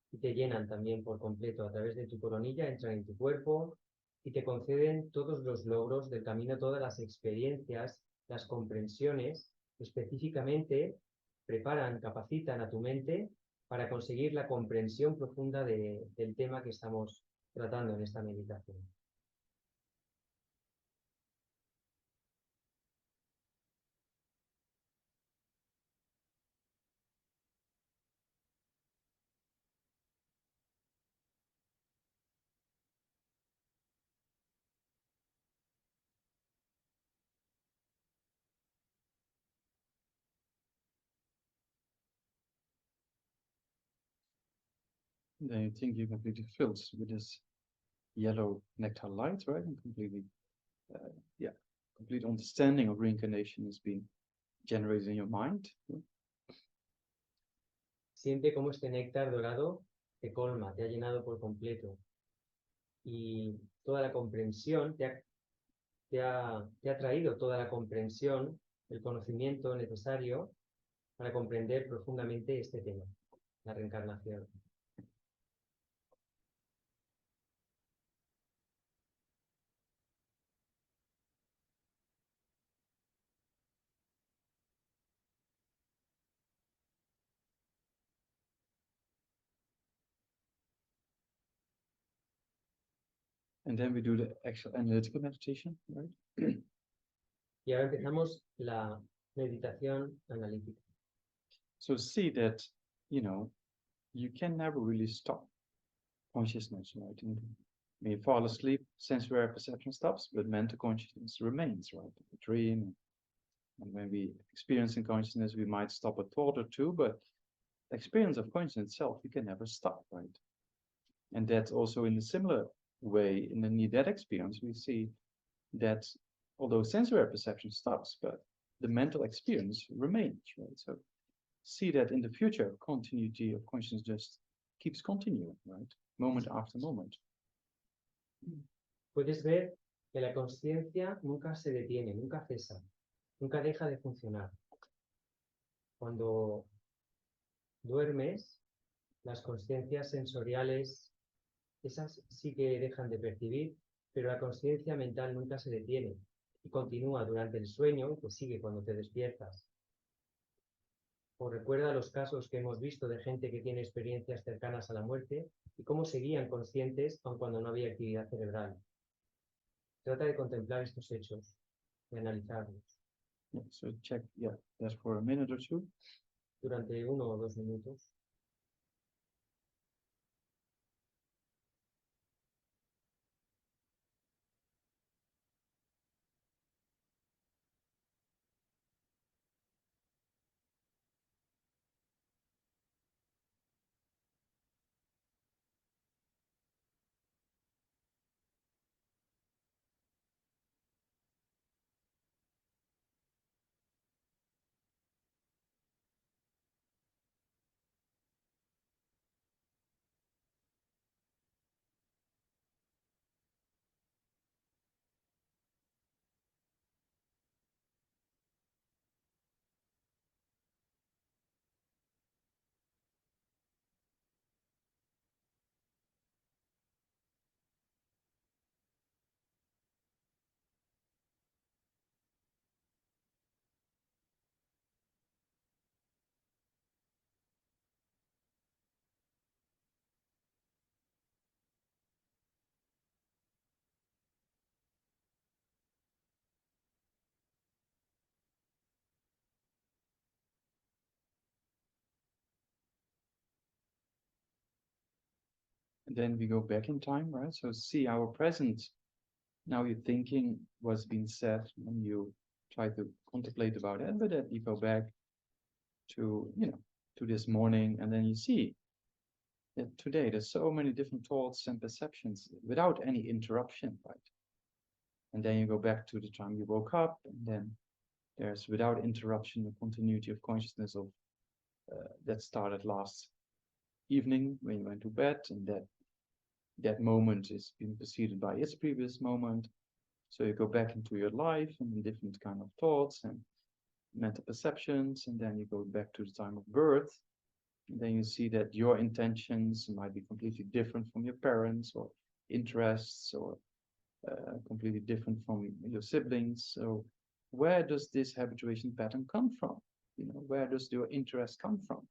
y te llenan también por completo a través de tu coronilla, entran en tu cuerpo y te conceden todos los logros del camino, todas las experiencias, las comprensiones, específicamente preparan, capacitan a tu mente para conseguir la comprensión profunda del tema que estamos tratando en esta meditación. Then you think you're completely filled with this yellow nectar light, right? And completely, complete understanding of reincarnation has been generated in your mind. Siente cómo este néctar dorado te colma, te ha llenado por completo. Y toda la comprensión, te ha traído toda la comprensión, el conocimiento necesario para comprender profundamente este tema, la reencarnación. And then we do the actual analytical meditation, right? Y ahora empezamos la meditación analítica. So see that, you can never really stop consciousness, right? And when you fall asleep, sensory perception stops, but mental consciousness remains, right? The dream, and when we experience in consciousness, we might stop a thought or two, but the experience of consciousness itself, you can never stop, right? And that's also in a similar way in the near-death experience, we see that although sensory perception stops, but the mental experience remains, right? So see that in the future, continuity of consciousness just keeps continuing, right? Moment after moment. Puedes ver que la conciencia nunca se detiene, nunca cesa, nunca deja de funcionar. Cuando duermes, las conciencias sensoriales, esas sí que dejan de percibir, pero la conciencia mental nunca se detiene y continúa durante el sueño y te sigue cuando te despiertas. O recuerda los casos que hemos visto de gente que tiene experiencias cercanas a la muerte y cómo seguían conscientes aun cuando no había actividad cerebral. Trata de contemplar estos hechos, de analizarlos. Yeah, so check, yeah, that's for a minute or two. Durante 1 o 2 minutos. And then we go back in time, right? So see our present. Now you're thinking what's been said and you try to contemplate about it, but then you go back to, to this morning, and then you see that today there's so many different thoughts and perceptions without any interruption, right? And then you go back to the time you woke up, and then there's without interruption the continuity of consciousness of that started last evening when you went to bed, and that moment is being preceded by its previous moment. So you go back into your life and different kind of thoughts and mental perceptions, and then you go back to the time of birth. And then you see that your intentions might be completely different from your parents, or interests, or completely different from your siblings. So where does this habituation pattern come from? Where does your interest come from?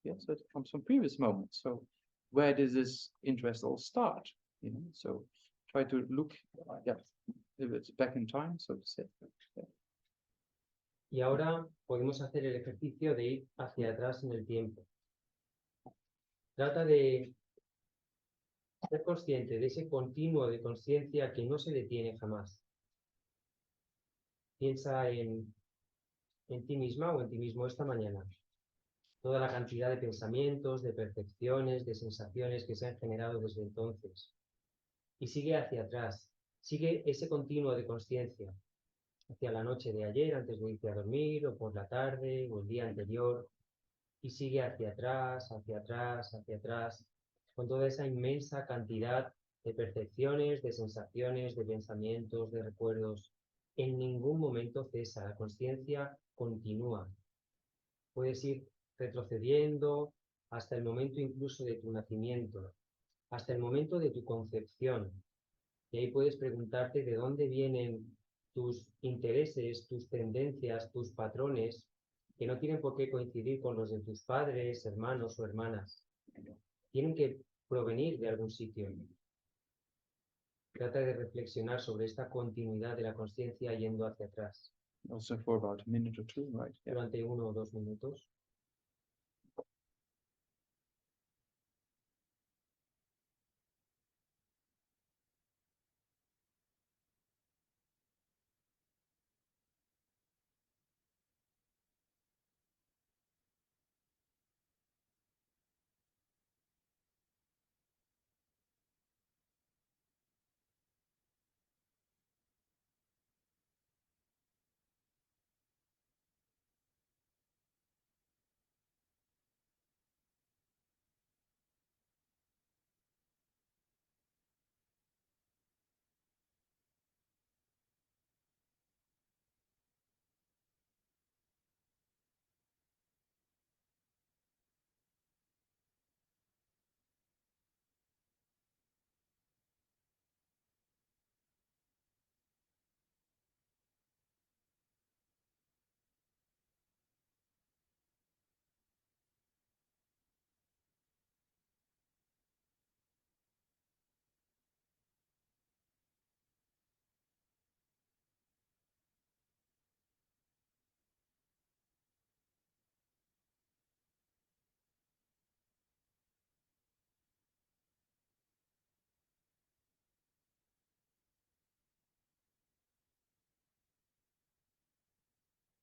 Yeah, so it comes from previous moments. So where does this interest all start? So try to look, if it's back in time, so to say. Yeah. Y ahora podemos hacer el ejercicio de ir hacia atrás en el tiempo. Trata de ser consciente de ese continuo de conciencia que no se detiene jamás. Piensa en ti misma o en ti mismo esta mañana. Toda la cantidad de pensamientos, de percepciones, de sensaciones que se han generado desde entonces. Y sigue hacia atrás. Sigue ese continuo de conciencia hacia la noche de ayer, antes de irte a dormir, o por la tarde, o el día anterior. Y sigue hacia atrás, hacia atrás, hacia atrás, con toda esa inmensa cantidad de percepciones, de sensaciones, de pensamientos, de recuerdos. En ningún momento cesa, la conciencia continúa. Puedes ir retrocediendo hasta el momento incluso de tu nacimiento, hasta el momento de tu concepción. Y ahí puedes preguntarte de dónde vienen tus intereses, tus tendencias, tus patrones, que no tienen por qué coincidir con los de tus padres, hermanos o hermanas. Tienen que provenir de algún sitio. Trata de reflexionar sobre esta continuidad de la conciencia yendo hacia atrás. Also for about a minute or two, right? Yeah. Durante 1 o 2 minutos.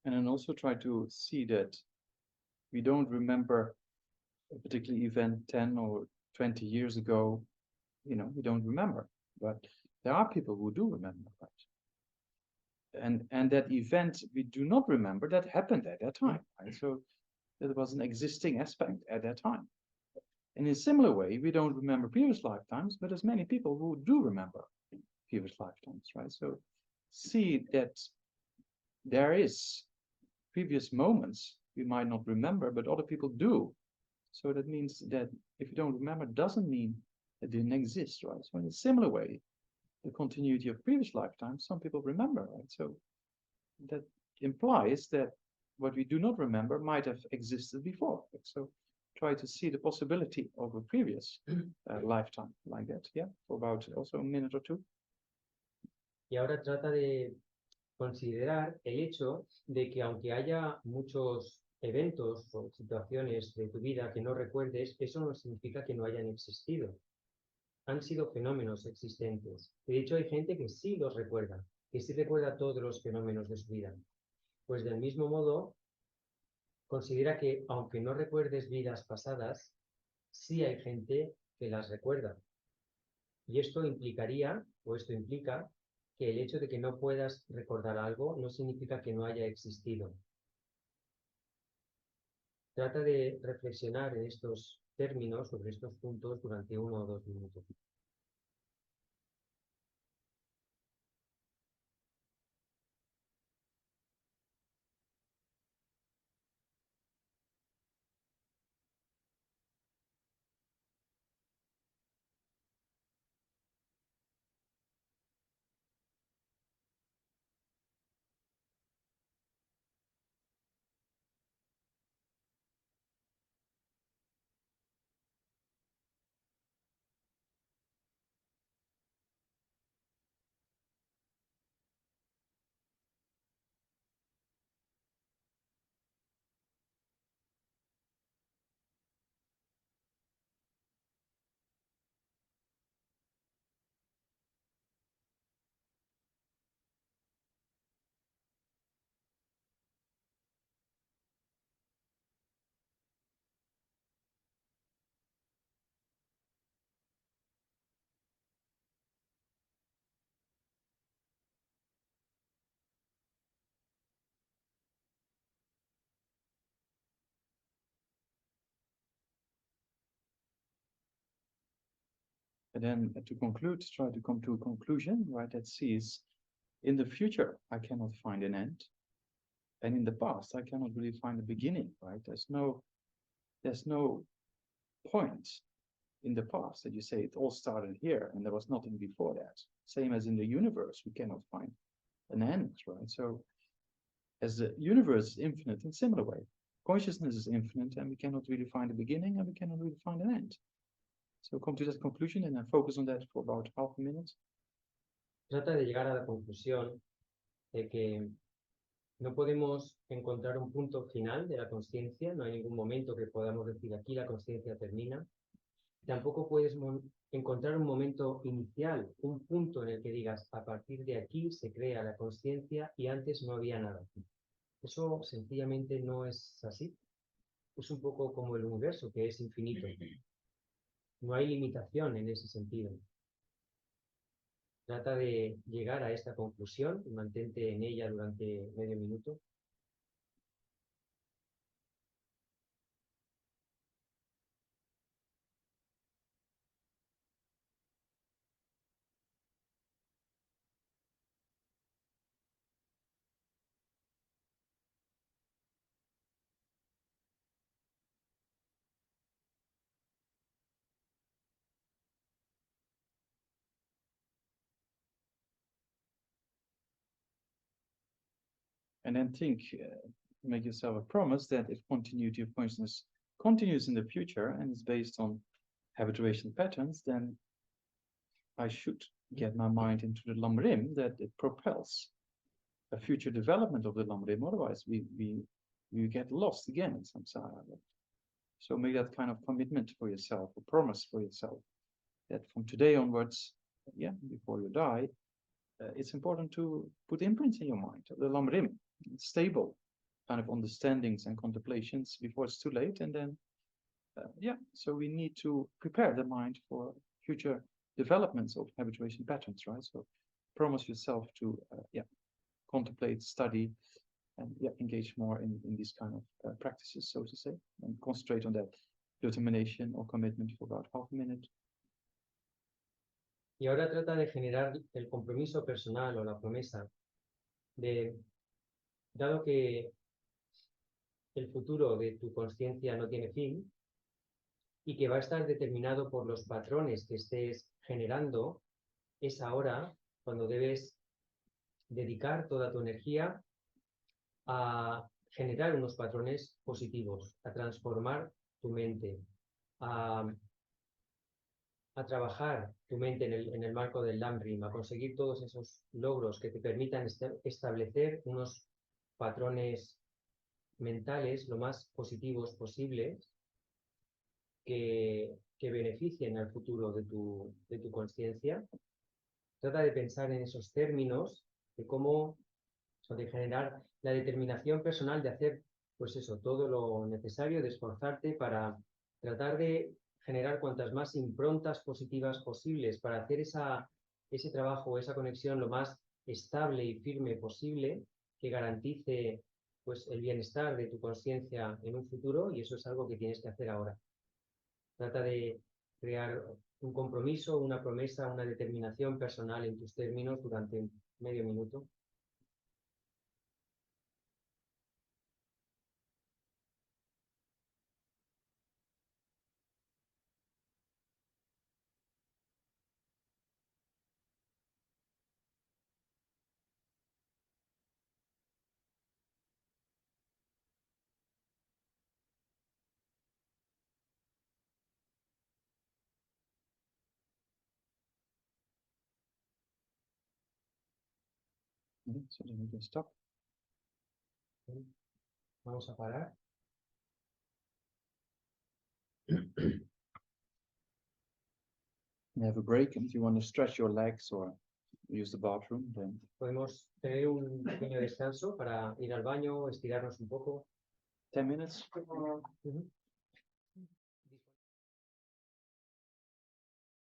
And then also try to see that we don't remember a particular event 10 or 20 years ago, we don't remember, but there are people who do remember, right? And that event we do not remember that happened at that time, right? So there was an existing aspect at that time. And in a similar way, we don't remember previous lifetimes, but there's many people who do remember previous lifetimes, right? So see that there is previous moments we might not remember, but other people do. So that means that if you don't remember, doesn't mean it didn't exist, right? So in a similar way, the continuity of previous lifetimes, some people remember, right? So that implies that what we do not remember might have existed before. So try to see the possibility of a previous lifetime like that, yeah, for about also a minute or two. Y ahora trata de considerar el hecho de que aunque haya muchos eventos o situaciones de tu vida que no recuerdes, eso no significa que no hayan existido. Han sido fenómenos existentes. De hecho, hay gente que sí los recuerda, que sí recuerda todos los fenómenos de su vida. Pues del mismo modo, considera que aunque no recuerdes vidas pasadas, sí hay gente que las recuerda. Y esto implicaría, o esto implica, que el hecho de que no puedas recordar algo no significa que no haya existido. Trata de reflexionar en estos términos, sobre estos puntos, durante 1 o 2 minutos. And then to conclude, try to come to a conclusion, right, that sees in the future, I cannot find an end. And in the past, I cannot really find a beginning, right? There's no point in the past that you say it all started here and there was nothing before that. Same as in the universe, we cannot find an end, right? So as the universe is infinite in similar way, consciousness is infinite and we cannot really find a beginning and we cannot really find an end. So come to that conclusion and then focus on that for about half a minute. Trata de llegar a la conclusión de que no podemos encontrar un punto final de la consciencia, no hay ningún momento que podamos decir aquí la consciencia termina. Tampoco puedes encontrar un momento inicial, un punto en el que digas a partir de aquí se crea la consciencia y antes no había nada. Eso sencillamente no es así. Es un poco como el universo, que es infinito. No hay limitación en ese sentido. Trata de llegar a esta conclusión y mantente en ella durante medio minuto. And then think, make yourself a promise that if continuity of consciousness continues in the future and is based on habituation patterns, then I should get my mind into the LAM rim, that it propels a future development of the LAM rim. Otherwise, we get lost again in samsara. So make that kind of commitment for yourself, a promise for yourself, that from today onwards, yeah, before you die, it's important to put imprints in your mind. The LAM rim, it's stable. kind of understandings and contemplations before it's too late. And then, yeah, so we need to prepare the mind for future developments of habituation patterns, right? So promise yourself to, yeah, contemplate, study, and yeah, engage more in these kind of practices, so to say, and concentrate on that determination or commitment for about half a minute. Y ahora trata de generar el compromiso personal o la promesa de, dado que el futuro de tu conciencia no tiene fin y que va a estar determinado por los patrones que estés generando, es ahora cuando debes dedicar toda tu energía a generar unos patrones positivos, a transformar tu mente, a trabajar tu mente en el marco del LAM, a conseguir todos esos logros que te permitan establecer unos patrones mentales lo más positivos posibles que beneficien al futuro de tu conciencia. Trata de pensar en esos términos de cómo, o de generar la determinación personal de hacer, pues eso, todo lo necesario, de esforzarte para tratar de generar cuantas más improntas positivas posibles para hacer ese trabajo, esa conexión lo más estable y firme posible que garantice pues el bienestar de tu conciencia en un futuro, y eso es algo que tienes que hacer ahora. Trata de crear un compromiso, una promesa, una determinación personal en tus términos durante medio minuto. So then we can stop. Vamos a parar. You have a break, and if you want to stretch your legs or use the bathroom, then Podemos tener un pequeño descanso para ir al baño, estirarnos un poco. 10 minutes. Ujú.